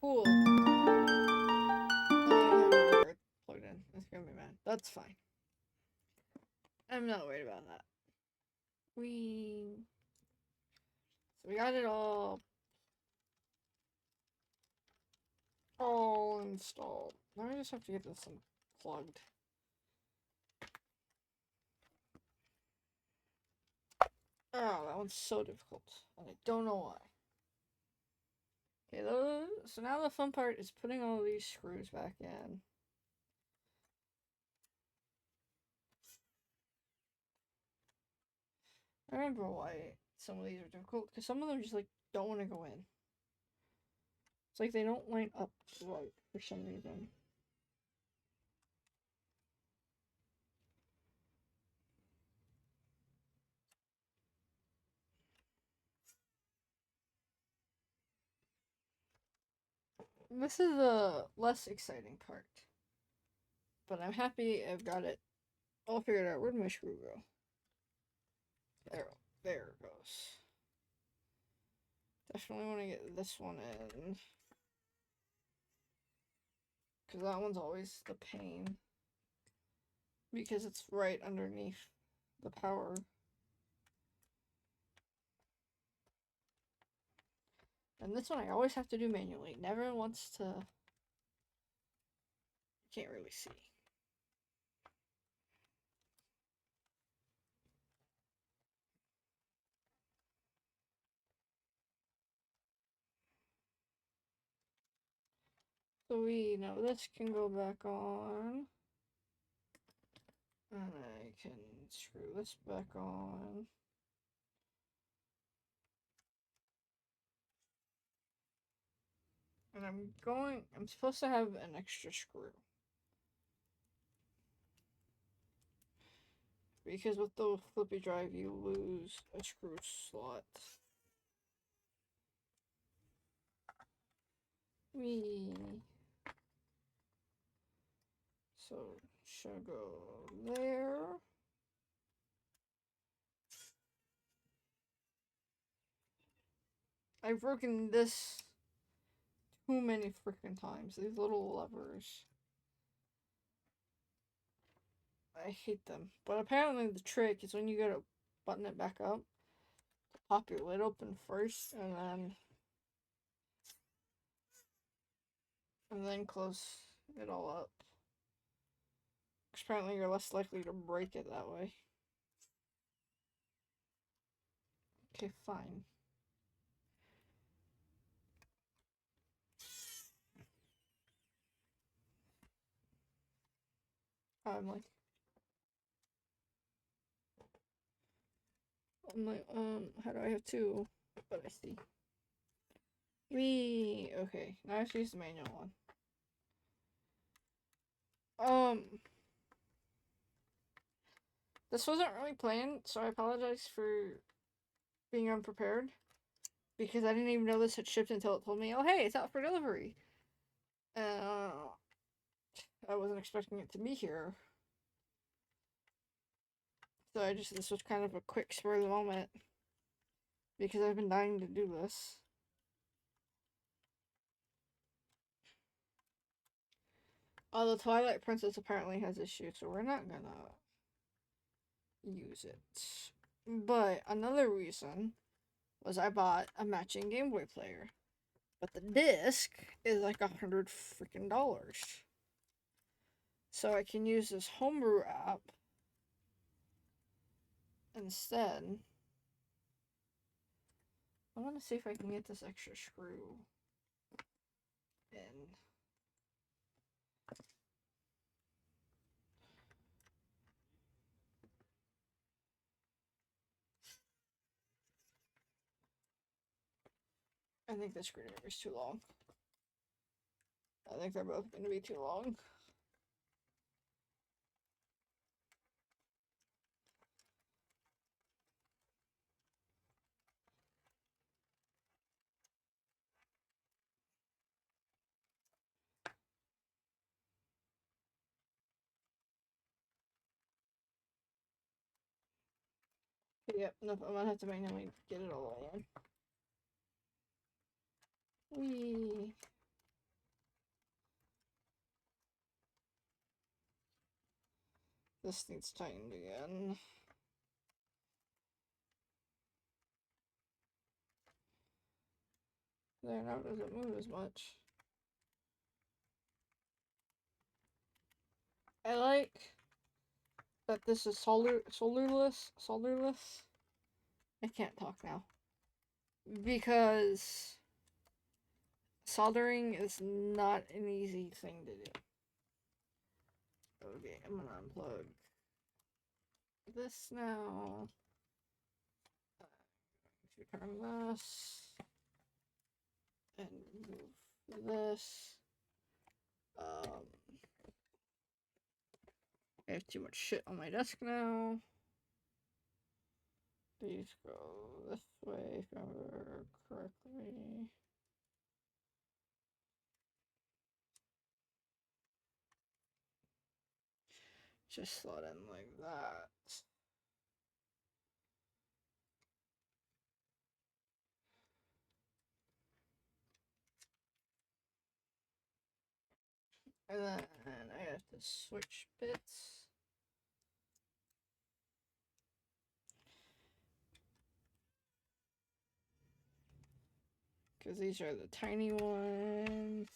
Cool. Plugged in. That's gonna be mad. That's fine. I'm not worried about that. So we got it all installed. Now I just have to get this unplugged. Oh, that one's so difficult. And I don't know why. Okay, so now the fun part is putting all these screws back in. I remember why some of these are difficult, because some of them just like don't want to go in. It's like they don't line up right for some reason. This is the less exciting part. But I'm happy I've got it all figured out. Where'd my screw go? There it goes. Definitely want to get this one in. Because that one's always the pain. Because it's right underneath the power. And this one I always have to do manually. Never wants to... Can't really see. So we know this can go back on. And I can screw this back on. And I'm supposed to have an extra screw. Because with the Flippy drive, you lose a screw slot. Whee. So, should go there. I've broken this too many freaking times. These little levers. I hate them. But apparently the trick is when you go to button it back up, pop your lid open first, and then close it all up. Because apparently you're less likely to break it that way. Okay, fine. I'm like, how do I have two? But I see. Okay, now I have to use the manual one. This wasn't really planned, so I apologize for being unprepared. Because I didn't even know this had shipped until it told me, oh hey, it's out for delivery. I wasn't expecting it to be here. So this was kind of a quick spur of the moment. Because I've been dying to do this. The Twilight Princess apparently has issues, so we're not gonna use it. But another reason was I bought a matching Game Boy player. But the disc is like $100 freaking. So I can use this homebrew app instead. I want to see if I can get this extra screw in. I think the screwdriver is too long. I think they're both going to be too long. Yep, nope, I'm gonna have to manually get it all the way in. Whee! This needs tightened again. There, now it doesn't move as much. I like that this is solderless. I can't talk now. Because soldering is not an easy thing to do. Okay, I'm gonna unplug this now. Turn this and move this. I have too much shit on my desk now. These go this way, if I remember correctly. Just slot in like that. And then I have to switch bits. Because these are the tiny ones.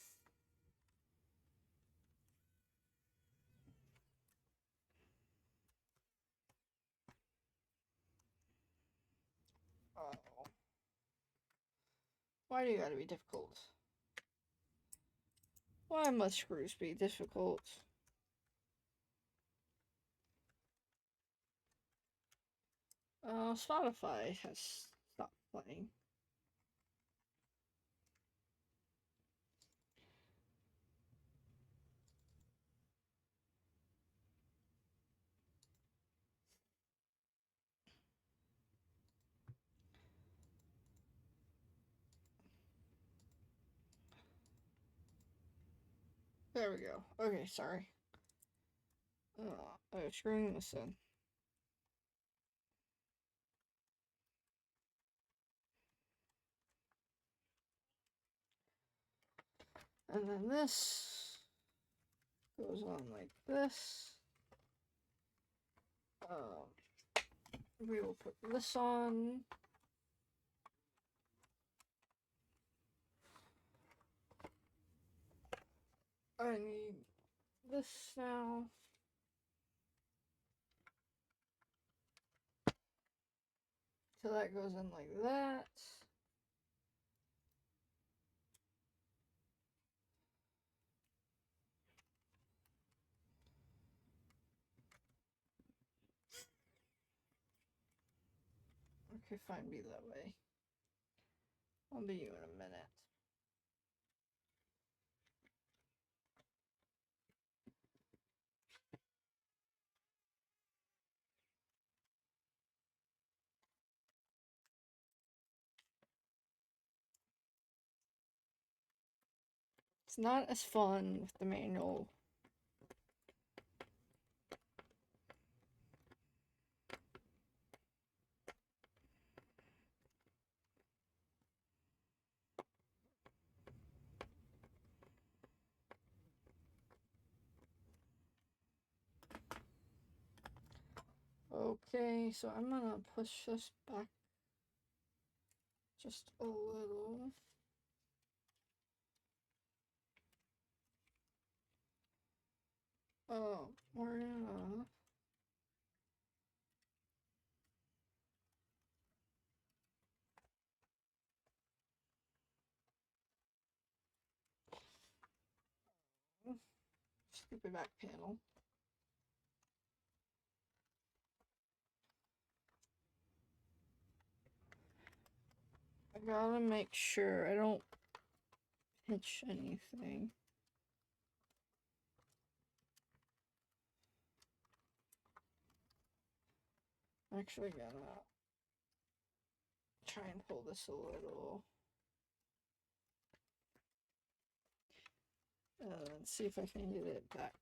Oh. Why do you gotta be difficult? Why must screws be difficult? Spotify has stopped playing. There we go. Okay, sorry. Oh, screwing this in. And then this goes on like this. We will put this on. I need this now. So that goes in like that. Okay, fine, be that way. I'll be you in a minute. It's not as fun with the manual. Okay, so I'm gonna push this back just a little. Oh, we're gonna stupid back panel. I gotta make sure I don't pinch anything. I'm actually gonna try and pull this a little. And see if I can get it back.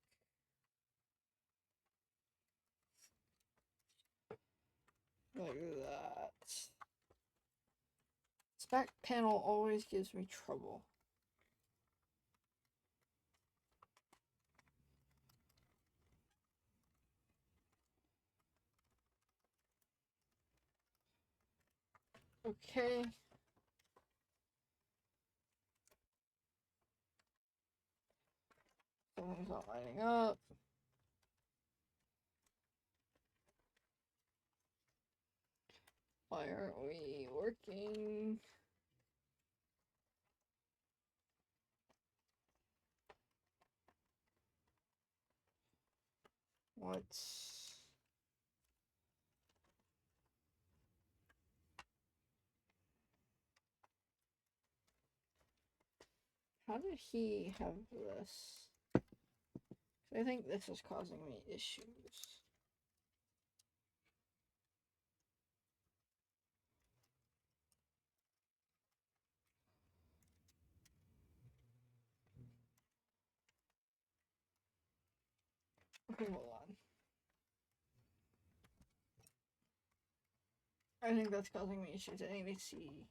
Like that. This back panel always gives me trouble. Okay. Something's not lining up. Why aren't we working? What's... How did he have this? I think this is causing me issues. Okay, hold on. I think that's causing me issues. I need to see.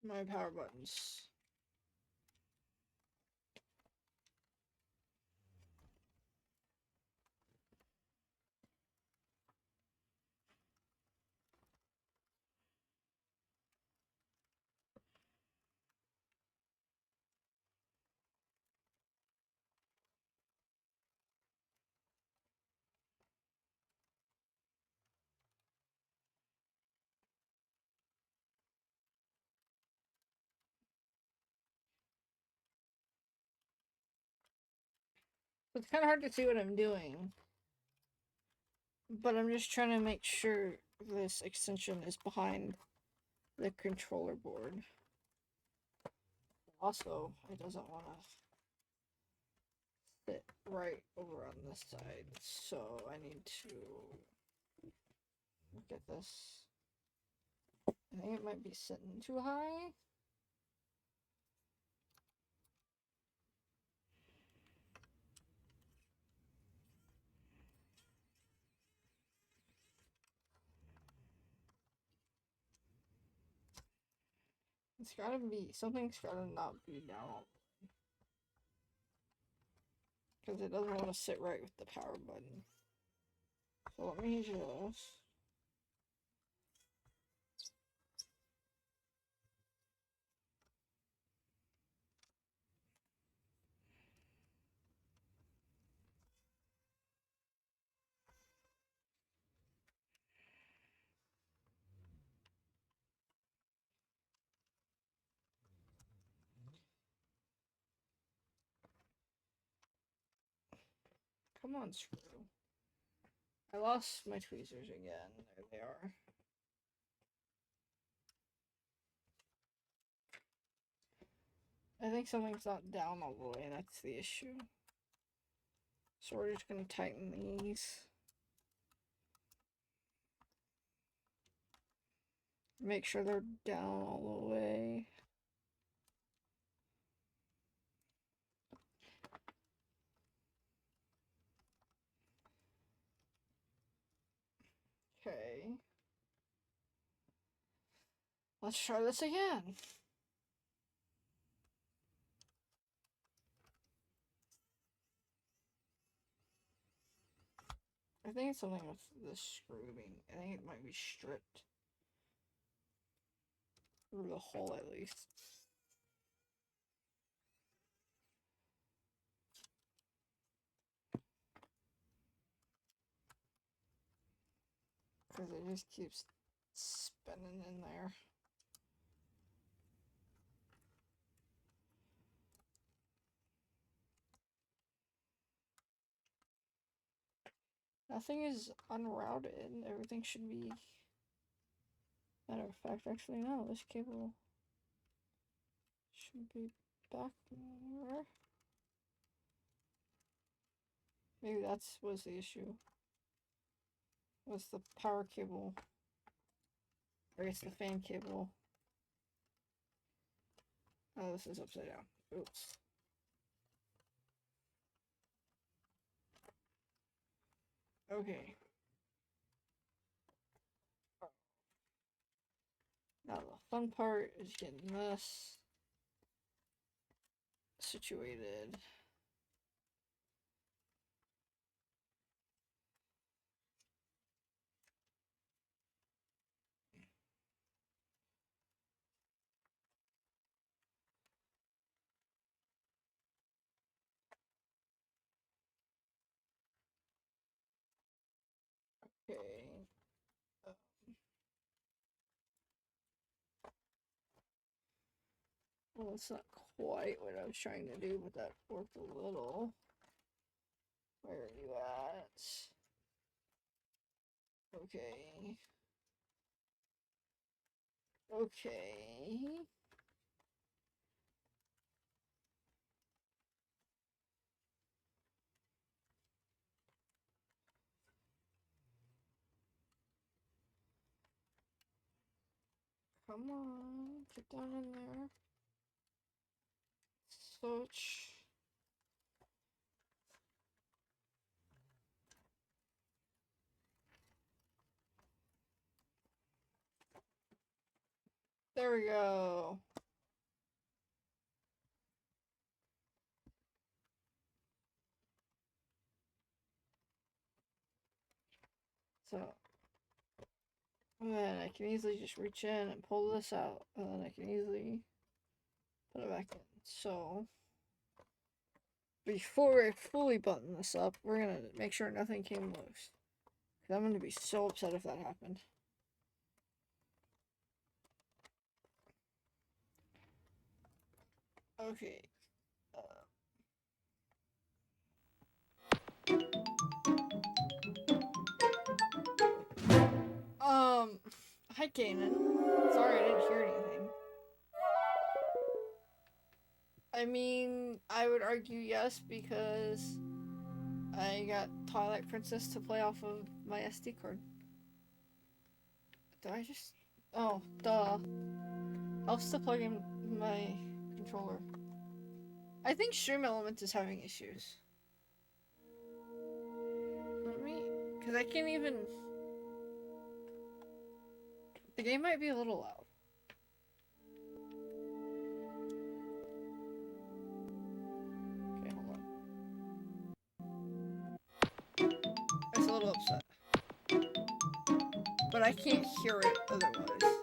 my power buttons. It's kind of hard to see what I'm doing, but I'm just trying to make sure this extension is behind the controller board. Also, it doesn't want to sit right over on this side, so I need to look at this. I think it might be sitting too high. It's gotta be, something's gotta not be down. Because it doesn't want to sit right with the power button. So let me just... Come on, screw. I lost my tweezers again. There they are. I think something's not down all the way, that's the issue. So we're just gonna tighten these. Make sure they're down all the way. Okay. Let's try this again. I think it's something with the screw being, I think it might be stripped. Through the hole at least. Because it just keeps spinning in there. Nothing is unrouted. Everything should be... Matter of fact, actually no, this cable should be back there. Maybe that's was the issue. Was the power cable. Or it's the fan cable. Oh, this is upside down. Oops. Okay. Now the fun part is getting this situated. Okay. Well, it's not quite what I was trying to do, but that worked a little. Where are you at? Okay. Okay. Come on, get down in there. Search. There we go. So, and then I can easily just reach in and pull this out, and then I can easily put it back in. So, before I fully button this up, we're gonna make sure nothing came loose. Cause I'm gonna be so upset if that happened. Okay. Hi Kanan. Sorry I didn't hear anything. I mean, I would argue yes because I got Twilight Princess to play off of my SD card. Did I just... Oh, duh. Helps to plug in my controller. I think Stream Element is having issues. Let me... Because I can't even... The game might be a little loud. Okay, hold on. I was a little upset. But I can't hear it otherwise.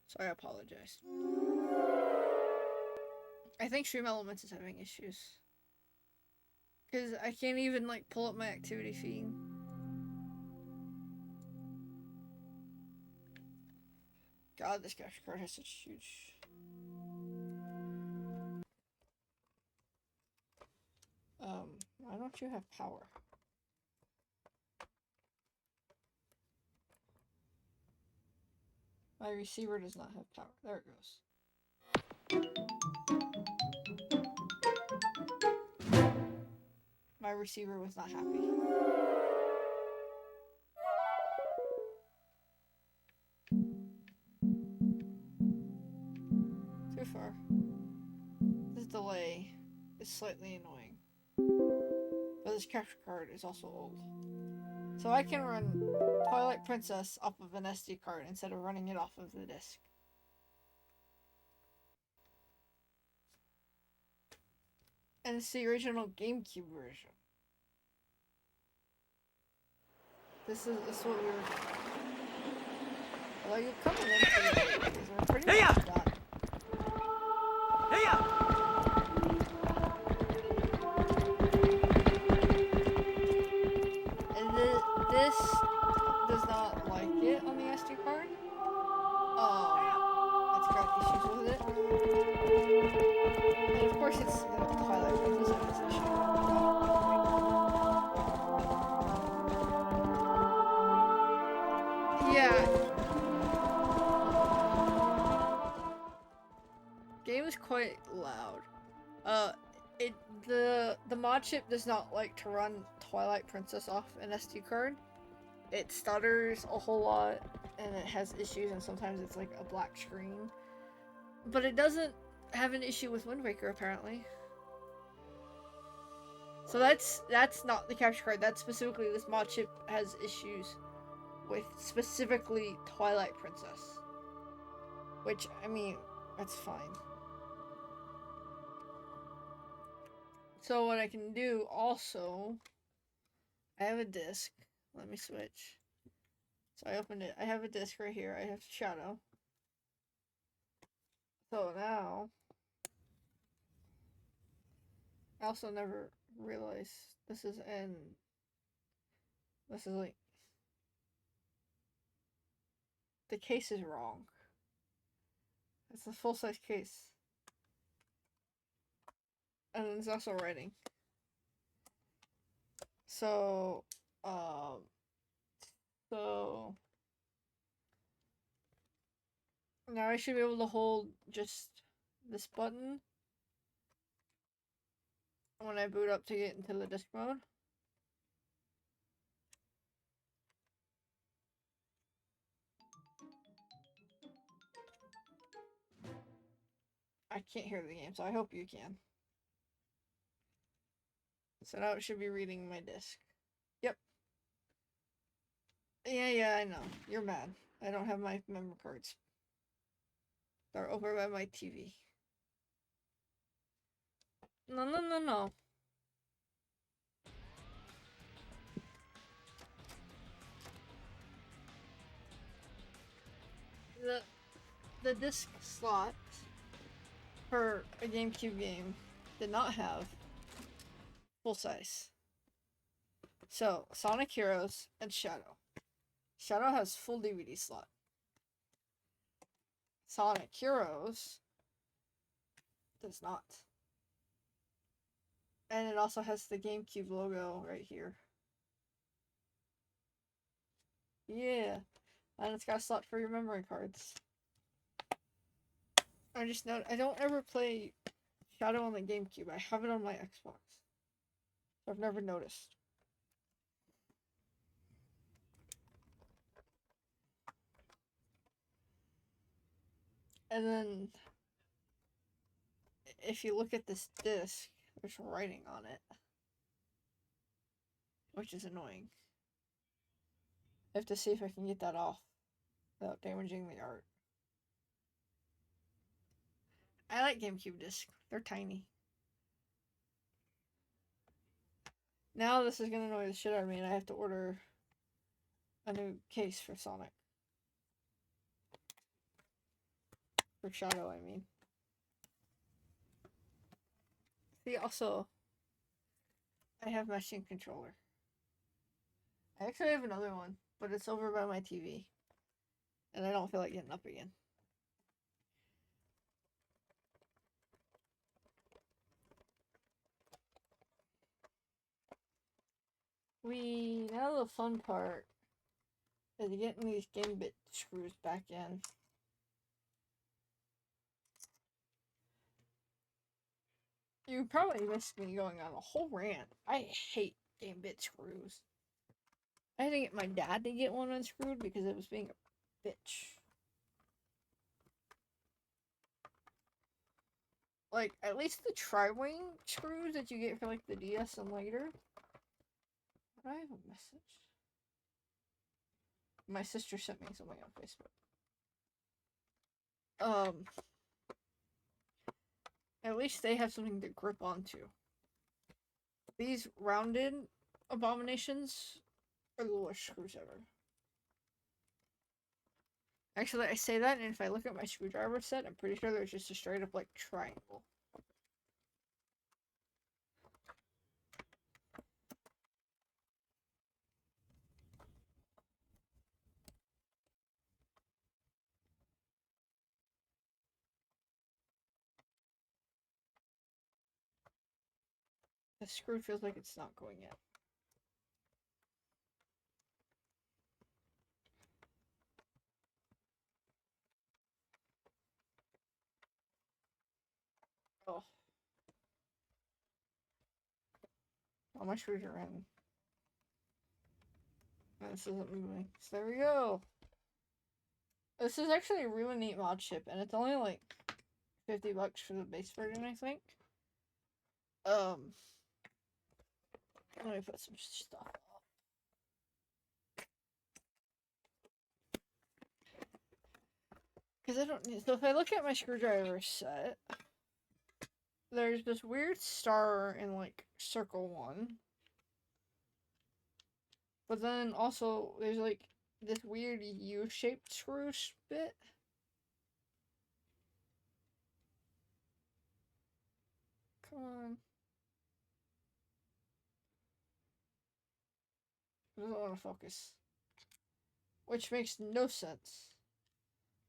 So I apologize. I think Stream Elements is having issues. Because I can't even, like, pull up my activity feed. God, this capture card has such huge... why don't you have power? My receiver does not have power. There it goes. My receiver was not happy. Too far. This delay is slightly annoying. But this capture card is also old. So I can run Twilight Princess off of an SD card instead of running it off of the disc. And it's the original Gamecube version. This is what we were... Although you're coming in pretty late, because we're pretty much done. And this does not like it on the SD card. It's got issues with it. And of course it's Twilight Princess and its issue. Yeah. Game is quite loud. The Modchip does not like to run Twilight Princess off an SD card. It stutters a whole lot and it has issues, and sometimes it's like a black screen. But it doesn't have an issue with Wind Waker apparently. So that's not the capture card. That's specifically this Modchip has issues with specifically Twilight Princess. Which, I mean, that's fine. So what I can do also, I have a disc. Let me switch. So I opened it. I have a disc right here. I have Shadow. So now, I also never realized this is like, the case is wrong. It's a full-size case. And there's also writing. So, now I should be able to hold just this button when I boot up to get into the disc mode. I can't hear the game, so I hope you can. So now it should be reading my disc. Yep. Yeah, I know. You're mad. I don't have my memory cards. They're over by my TV. No. the disc slot for a GameCube game did not have full size. So Sonic Heroes and Shadow. Shadow has full DVD slot. Sonic Heroes does not. And it also has the GameCube logo right here. Yeah. And it's got a slot for your memory cards. I just know I don't ever play Shadow on the GameCube. I have it on my Xbox. So I've never noticed. And then if you look at this disc, there's writing on it. Which is annoying. I have to see if I can get that off without damaging the art. I like GameCube discs. They're tiny. Now this is gonna annoy the shit out of me and I have to order a new case for Sonic. For Shadow, I mean. See, also, I have my sync controller. I actually have another one, but it's over by my TV. And I don't feel like getting up again. Now the fun part is getting these Gambit screws back in. You probably missed me going on a whole rant. I hate Gambit screws. I had to get my dad to get one unscrewed because it was being a bitch. Like, at least the tri-wing screws that you get for, like, the DS and later. Did I have a message? My sister sent me something on Facebook. At least they have something to grip onto. These rounded abominations are the worst screws ever. Actually, I say that, and if I look at my screwdriver set, I'm pretty sure there's just a straight up, like, triangle. The screw feels like it's not going in. Oh. All my screws are in. And this isn't moving. So there we go. This is actually a really neat mod chip, and it's only like $50 for the base version, I think. Let me put some stuff up. Because I don't need. So if I look at my screwdriver set, there's this weird star in like circle 1. But then also there's like this weird U-shaped screw bit. Come on. It doesn't want to focus. Which makes no sense.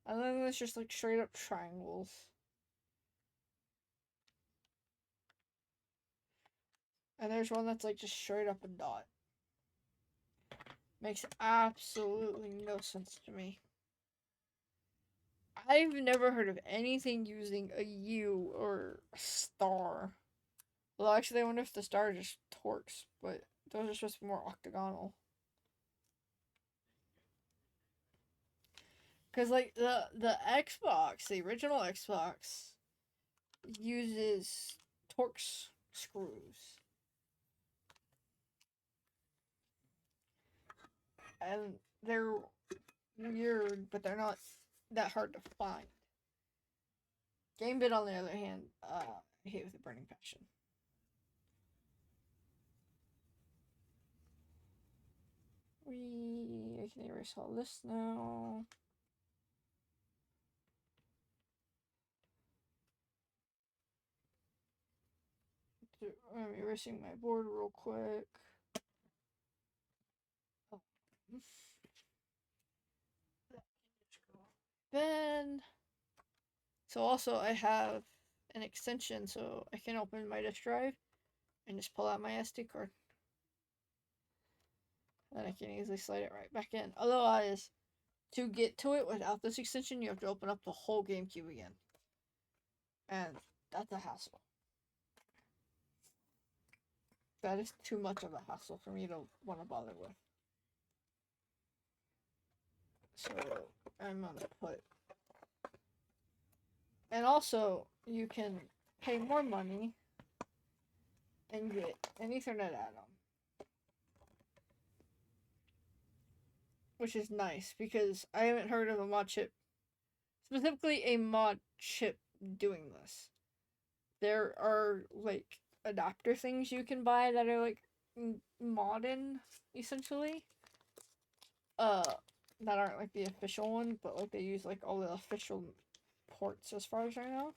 And then there's just like straight up triangles. And there's one that's like just straight up a dot. Makes absolutely no sense to me. I've never heard of anything using a U or a star. Well, actually, I wonder if the star just torques, but those are supposed to be more octagonal. Because, like, the Xbox, the original Xbox, uses Torx screws. And they're weird, but they're not that hard to find. Gamebit, on the other hand, I hate with a burning passion. I can erase all this now. I'm erasing my board real quick. Oh. Then, so also I have an extension so I can open my disk drive and just pull out my SD card. Then I can easily slide it right back in. Otherwise, to get to it without this extension, you have to open up the whole Gamecube again. And that's a hassle. That is too much of a hassle for me to want to bother with. So, I'm gonna put... And also, you can pay more money and get an Ethernet add-on. Which is nice, because I haven't heard of a Modchip, specifically a Modchip doing this. There are, like, adapter things you can buy that are, like, modern, essentially. That aren't, like, the official one, but, like, they use, like, all the official ports as far as I know.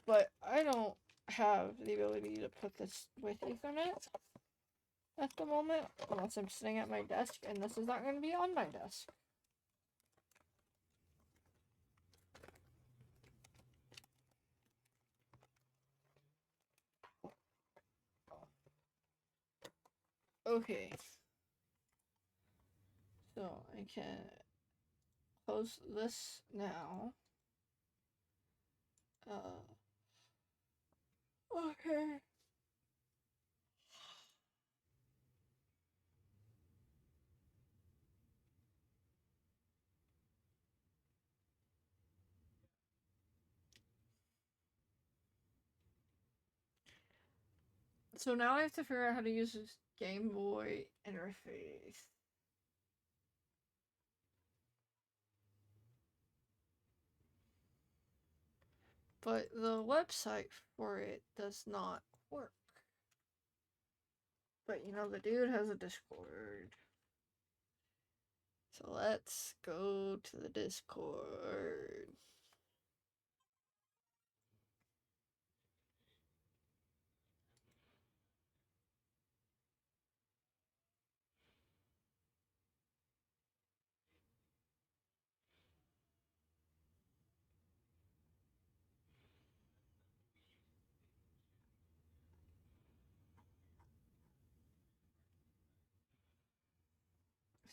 But I don't have the ability to put this with Ethernet at the moment, unless I'm sitting at my desk, and this is not going to be on my desk. Okay. So I can close this now. Okay. So now I have to figure out how to use this Game Boy interface. But the website for it does not work. But you know, the dude has a Discord. So let's go to the Discord.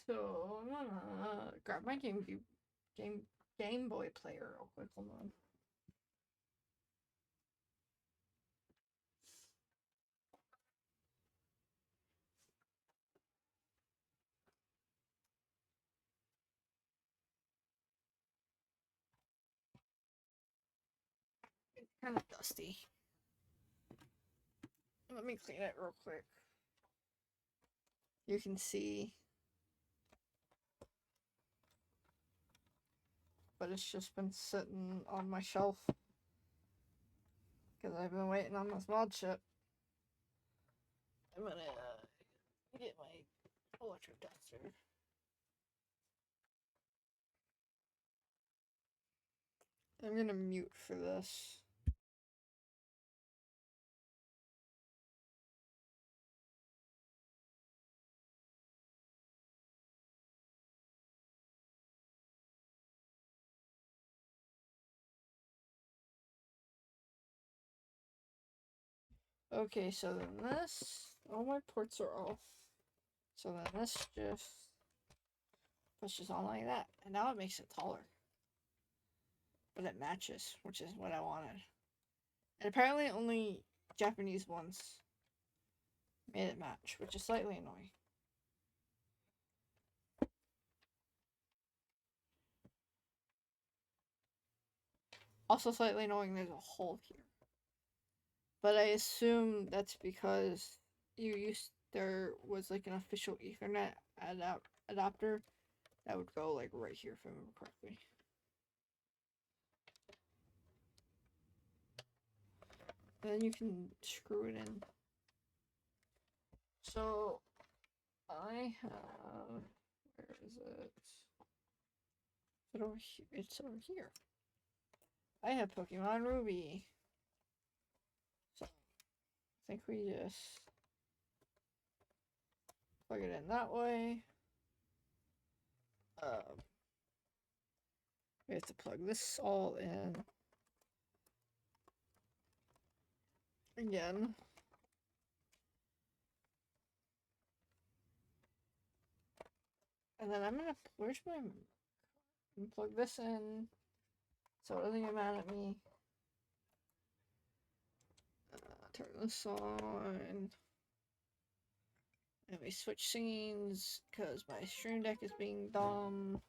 So I'm gonna grab my Game Boy player real quick. Hold on. It's kind of dusty. Let me clean it real quick. You can see. But it's just been sitting on my shelf. Because I've been waiting on this Modchip. I'm gonna get my electric duster. I'm gonna mute for this. Okay, so then this, all my ports are off. So then this just pushes on like that. And now it makes it taller. But it matches, which is what I wanted. And apparently only Japanese ones made it match, which is slightly annoying. Also slightly annoying there's a hole here. But I assume that's because there was like an official Ethernet adapter that would go like right here if I remember correctly. And then you can screw it in. So I have, where is it? Is it over here? It's over here. I have Pokemon Ruby. So I think we just plug it in that way. We have to plug this all in again. And then I'm gonna, where's my, plug this in so it doesn't get mad at me. Turn this on. And we switch scenes because my stream deck is being dumb.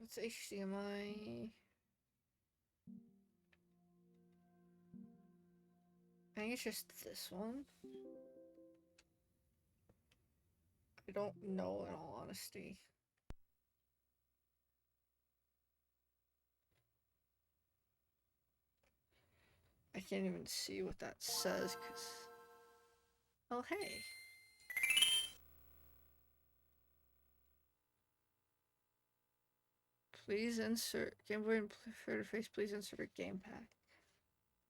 It's HDMI. I think it's just this one. I don't know, in all honesty. I can't even see what that says, cause... Oh, hey! Please insert... Game Boy interface, please insert a game pack.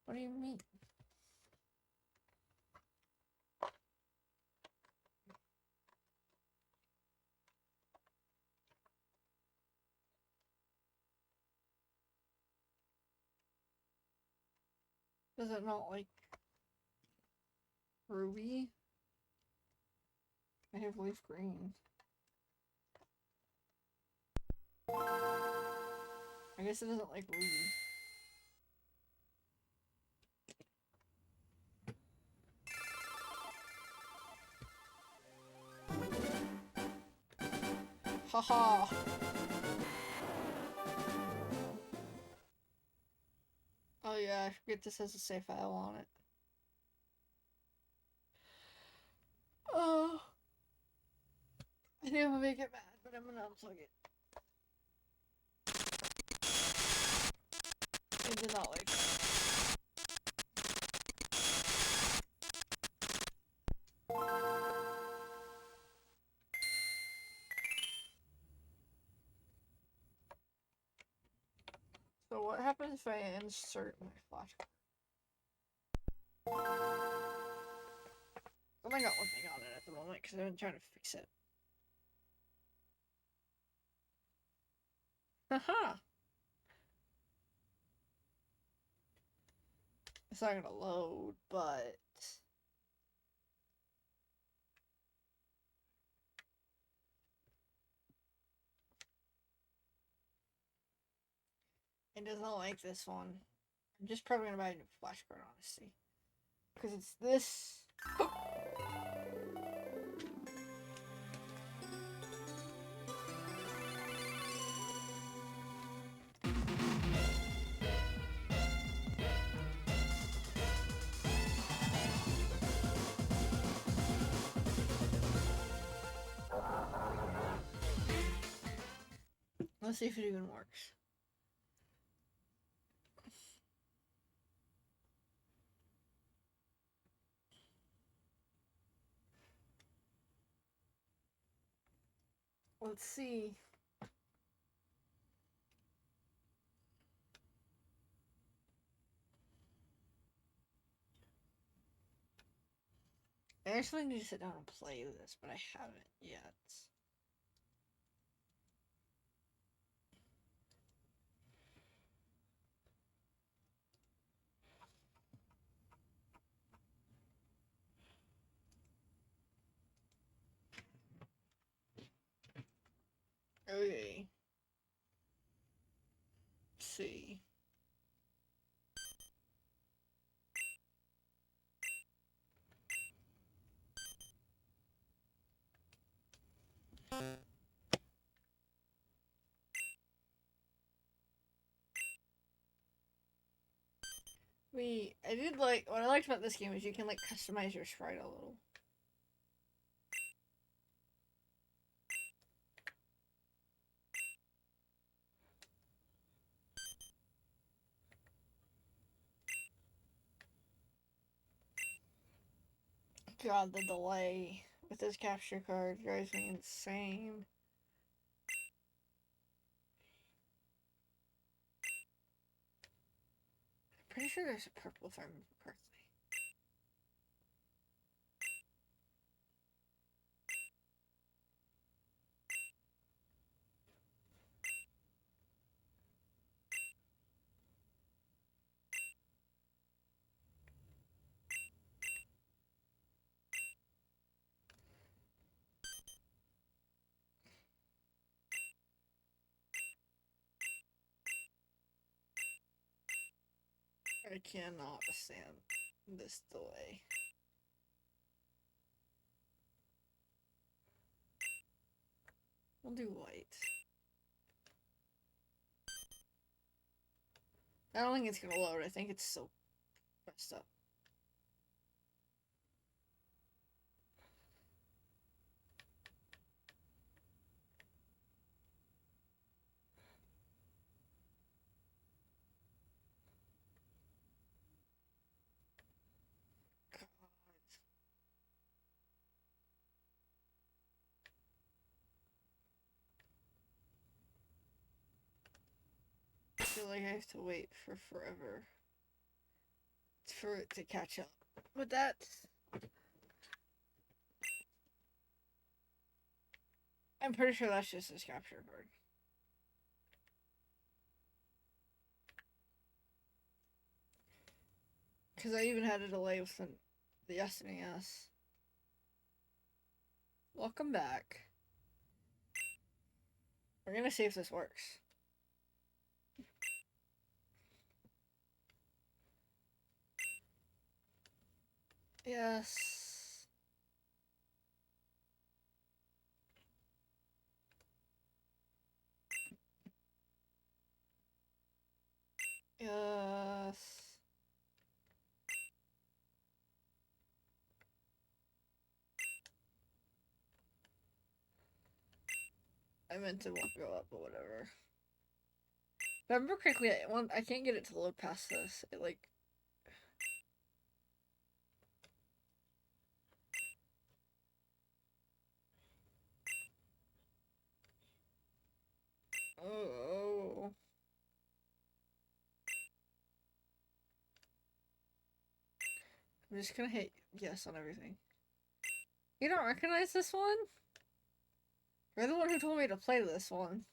What do you mean? Does it not like Ruby? I have leaf green. I guess it doesn't like Ruby. Haha! Oh yeah, I forget this has a save file on it. Oh! I think I'm gonna make it mad, but I'm gonna unplug it. I did not like that. So what happens if I insert my flash card? I only got one thing on it at the moment because I've been trying to fix it. Haha! It's not gonna load, but... It does not like this one. I'm just probably gonna buy a new flash card, honestly. Because it's this... Let's see if it even works. Let's see. I actually need to sit down and play this, but I haven't yet. Okay. Let's see. I did like, what I liked about this game is you can like customize your sprite a little. God, the delay with this capture card drives me insane. I'm pretty sure there's a purple if I remember correctly. I cannot stand this delay. We'll do white. I don't think it's gonna load. I think it's so messed up. God. I feel like I have to wait for forever for it to catch up. But that's... I'm pretty sure that's just his capture card. Because I even had a delay with the SNES. Welcome back. We're gonna see if this works. Yes. Yes. I meant to won't go up, but whatever. If I remember correctly, I can't get it to load past this. It like... Oh. I'm just gonna hit yes on everything. You don't recognize this one? You're the one who told me to play this one.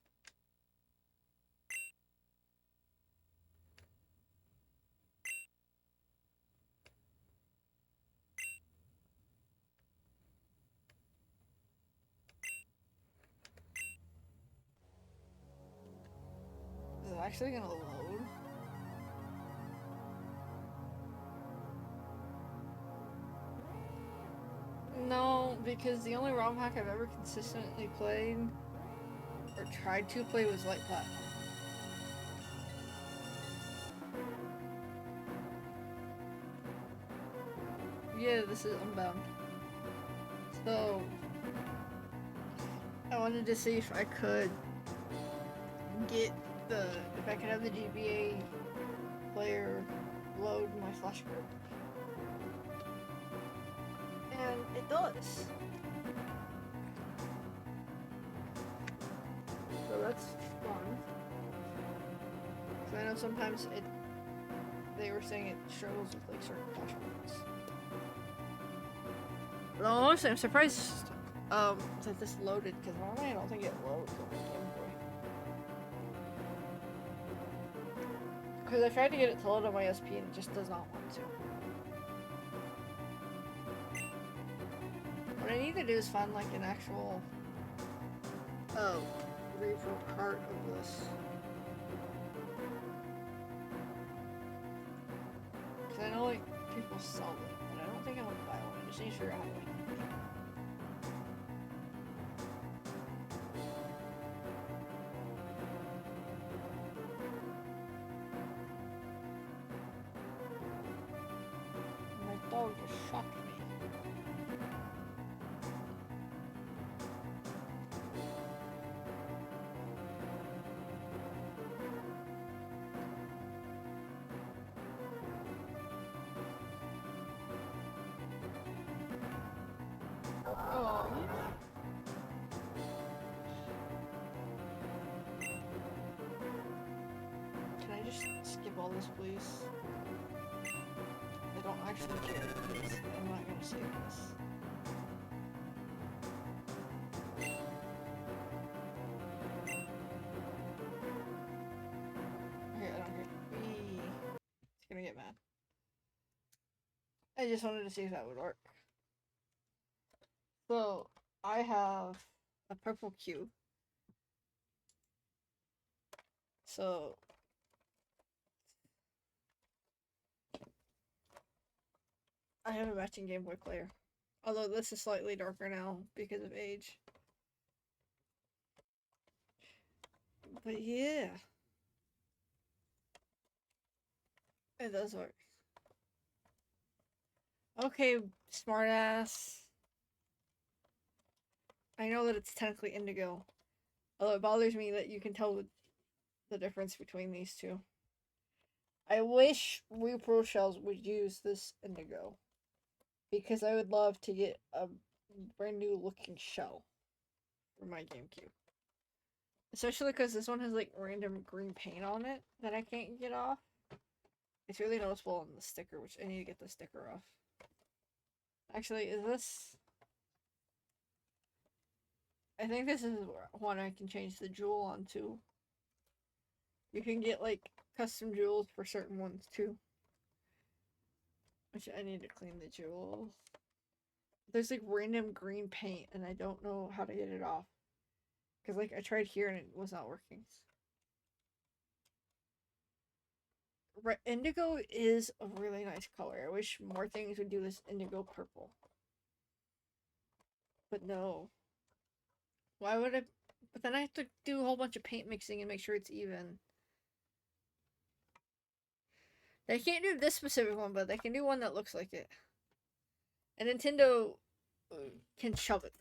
Is it actually gonna load? No, because the only ROM hack I've ever consistently played or tried to play was Light Platinum. Yeah, this is Unbound. So, I wanted to see if I could get if I could have the GBA player load my flash card. And it does. So that's fun. Because I know sometimes they were saying it struggles with like certain flash cards. But honestly, I'm surprised that this loaded, because normally I don't think it loads on the Game Boy. Because I tried to get it to load on my SP and it just does not want to. What I need to do is find like an actual refill cart of this. Because I know like people sell it, but I don't think I want to buy one. I just need to figure out how to like my dog just shocked me. save all this, please. I don't actually care because I'm not gonna save this. Okay, I don't care. It's gonna get mad. I just wanted to see if that would work. So, I have a purple cube. So, I have a matching Game Boy player. Although this is slightly darker now because of age. But yeah. It does work. Okay, smartass. I know that it's technically indigo. Although it bothers me that you can tell the difference between these two. I wish Wii Pro Shells would use this indigo. Because I would love to get a brand new looking shell for my GameCube. Especially because this one has like random green paint on it that I can't get off. It's really noticeable on the sticker, which I need to get the sticker off. Actually, is this... I think this is one I can change the jewel onto. You can get like custom jewels for certain ones too. Which I need to clean the jewels. There's like random green paint and I don't know how to get it off. Because like I tried here and it was not working. Indigo is a really nice color. I wish more things would do this indigo purple. But no. Why would I? But then I have to do a whole bunch of paint mixing and make sure it's even. They can't do this specific one, but they can do one that looks like it. And Nintendo can shove it.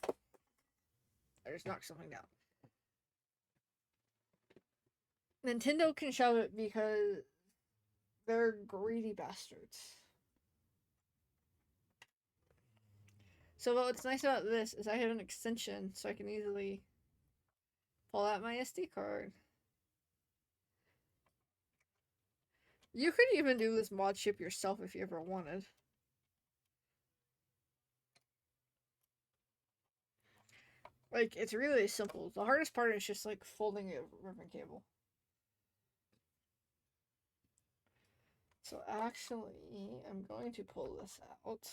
I just knocked something down. Nintendo can shove it because they're greedy bastards. So what's nice about this is I have an extension so I can easily pull out my SD card. You could even do this Modchip yourself if you ever wanted. Like, it's really simple. The hardest part is just like folding a ribbon cable. So actually, I'm going to pull this out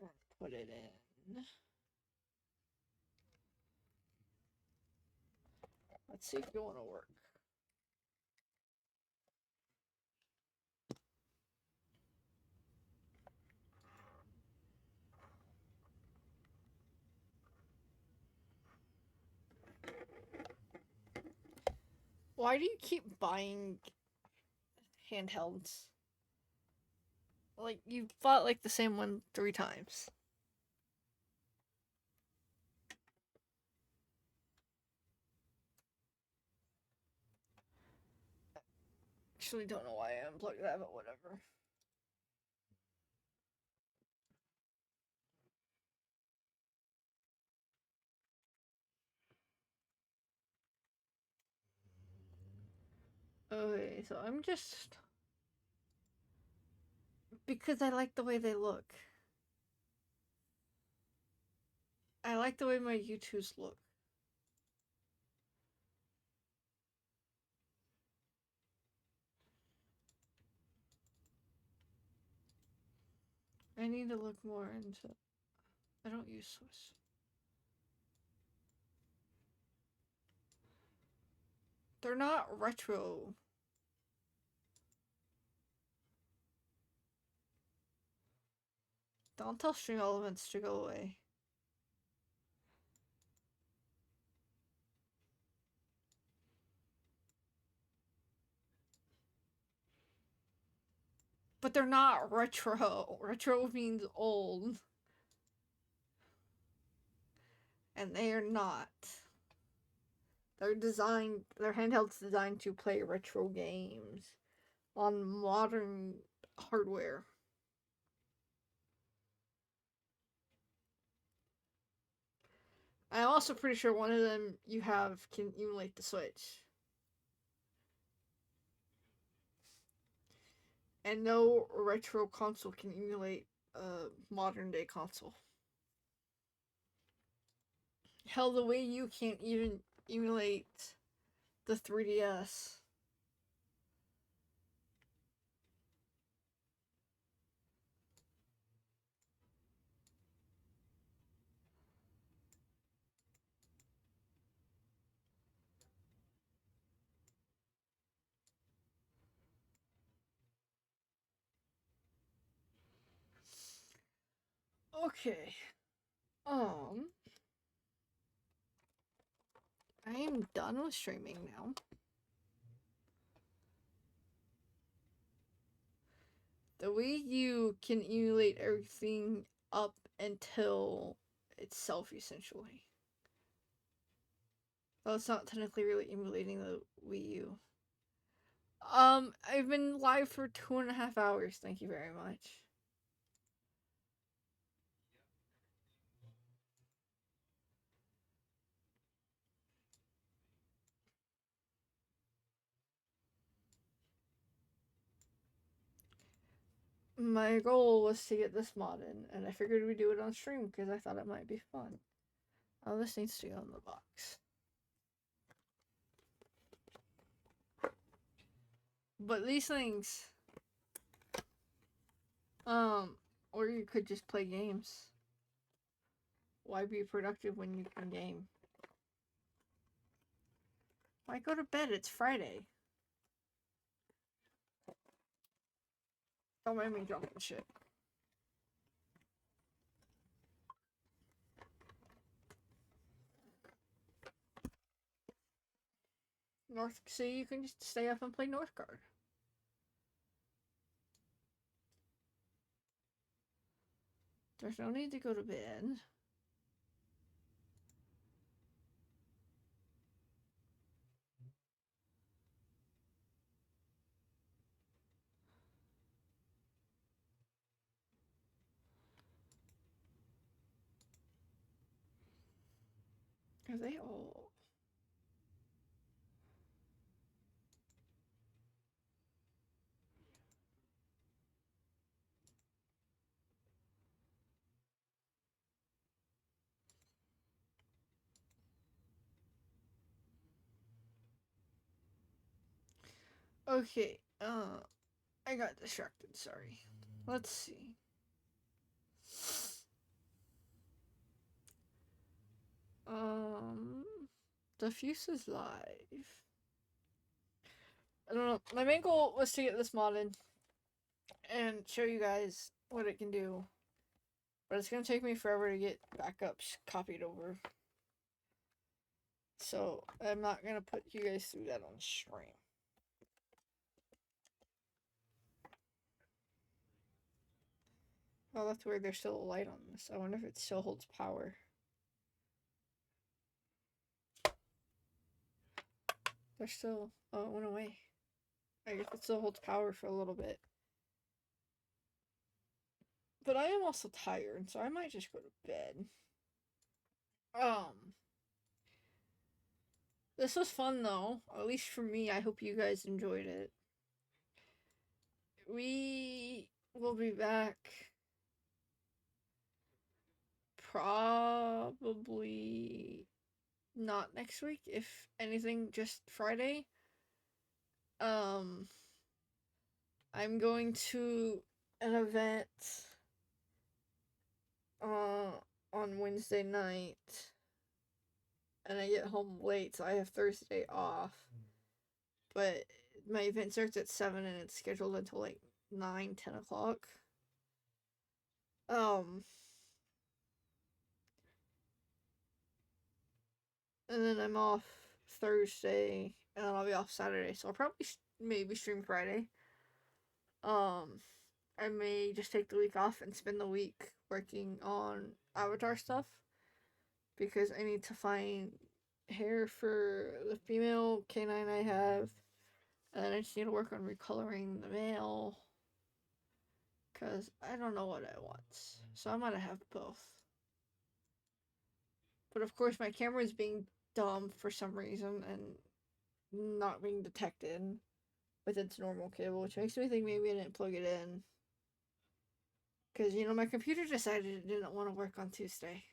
and put it in. Let's see if it want to work. Why do you keep buying handhelds? Like, you bought like the same one 3 times. Actually, don't know why I unplugged that, but whatever. Okay, so I'm just... Because I like the way they look. I like the way my U2s look. I need to look more into... I don't use Swiss. They're not retro. Don't tell Stream Elements to go away. But they're not retro. Retro means old. And they are not. They're handhelds designed to play retro games on modern hardware. I'm also pretty sure one of them can emulate the Switch. and no retro console can emulate a modern day console. Hell, the Wii U can't even emulate the 3DS. Okay. I am done with streaming now. The Wii U can emulate everything up until itself, essentially. Though it's not technically really emulating the Wii U. I've been live for 2.5 hours. Thank you very much. My goal was to get this mod in, and I figured we'd do it on stream because I thought it might be fun. Oh, this needs to go in the box. But these things, or you could just play games. Why be productive when you can game? Why go to bed? It's Friday. Don't make me jump and shit. North, see, you can just stay up and play Northgard. There's no need to go to bed. Are they all? Okay, I got distracted, sorry. Let's see. Diffuse is live. I don't know. My main goal was to get this modded and show you guys what it can do. But it's gonna take me forever to get backups copied over. So I'm not gonna put you guys through that on stream. Oh, that's weird. There's still a light on this. I wonder if it still holds power. There's still... Oh, it went away. I guess it still holds power for a little bit. But I am also tired, so I might just go to bed. This was fun, though. At least for me. I hope you guys enjoyed it. We will be back probably not next week, if anything, just Friday. I'm going to an event on Wednesday night, and I get home late, so I have Thursday off. But my event starts at 7 and it's scheduled until like 9-10 o'clock. And then I'm off Thursday, and then I'll be off Saturday, so I'll probably maybe stream Friday. I may just take the week off and spend the week working on Avatar stuff, because I need to find hair for the female canine I have, and then I just need to work on recoloring the male, because I don't know what I want, so I'm gonna have both. But of course my camera is being dumb for some reason and not being detected. with its normal cable, which makes me think maybe I didn't plug it in. Because, you know, my computer decided it didn't want to work on Tuesday.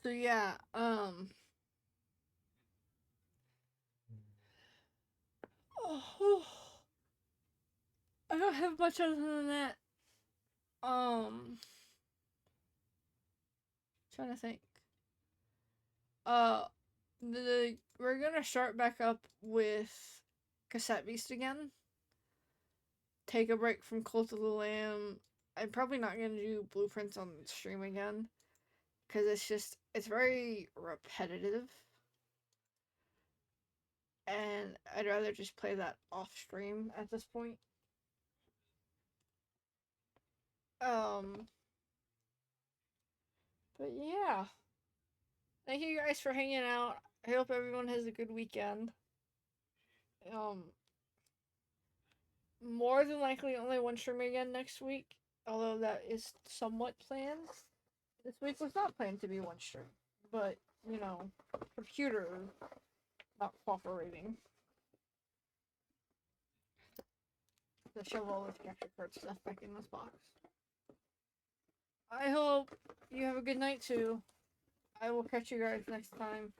So yeah, oh, I don't have much other than that. Trying to think. Uh, we're gonna start back up with Cassette Beast again. Take a break from Cult of the Lamb. I'm probably not gonna do Blueprints on stream again because it's very repetitive, and I'd rather just play that off stream at this point. Um, but yeah, thank you guys for hanging out. I hope everyone has a good weekend. Um, more than likely only one stream again next week, although that is somewhat planned. This week was not planned to be one stream, but you know, computer not cooperating. To shove all this capture card stuff back in this box. I hope you have a good night too. I will catch you guys next time.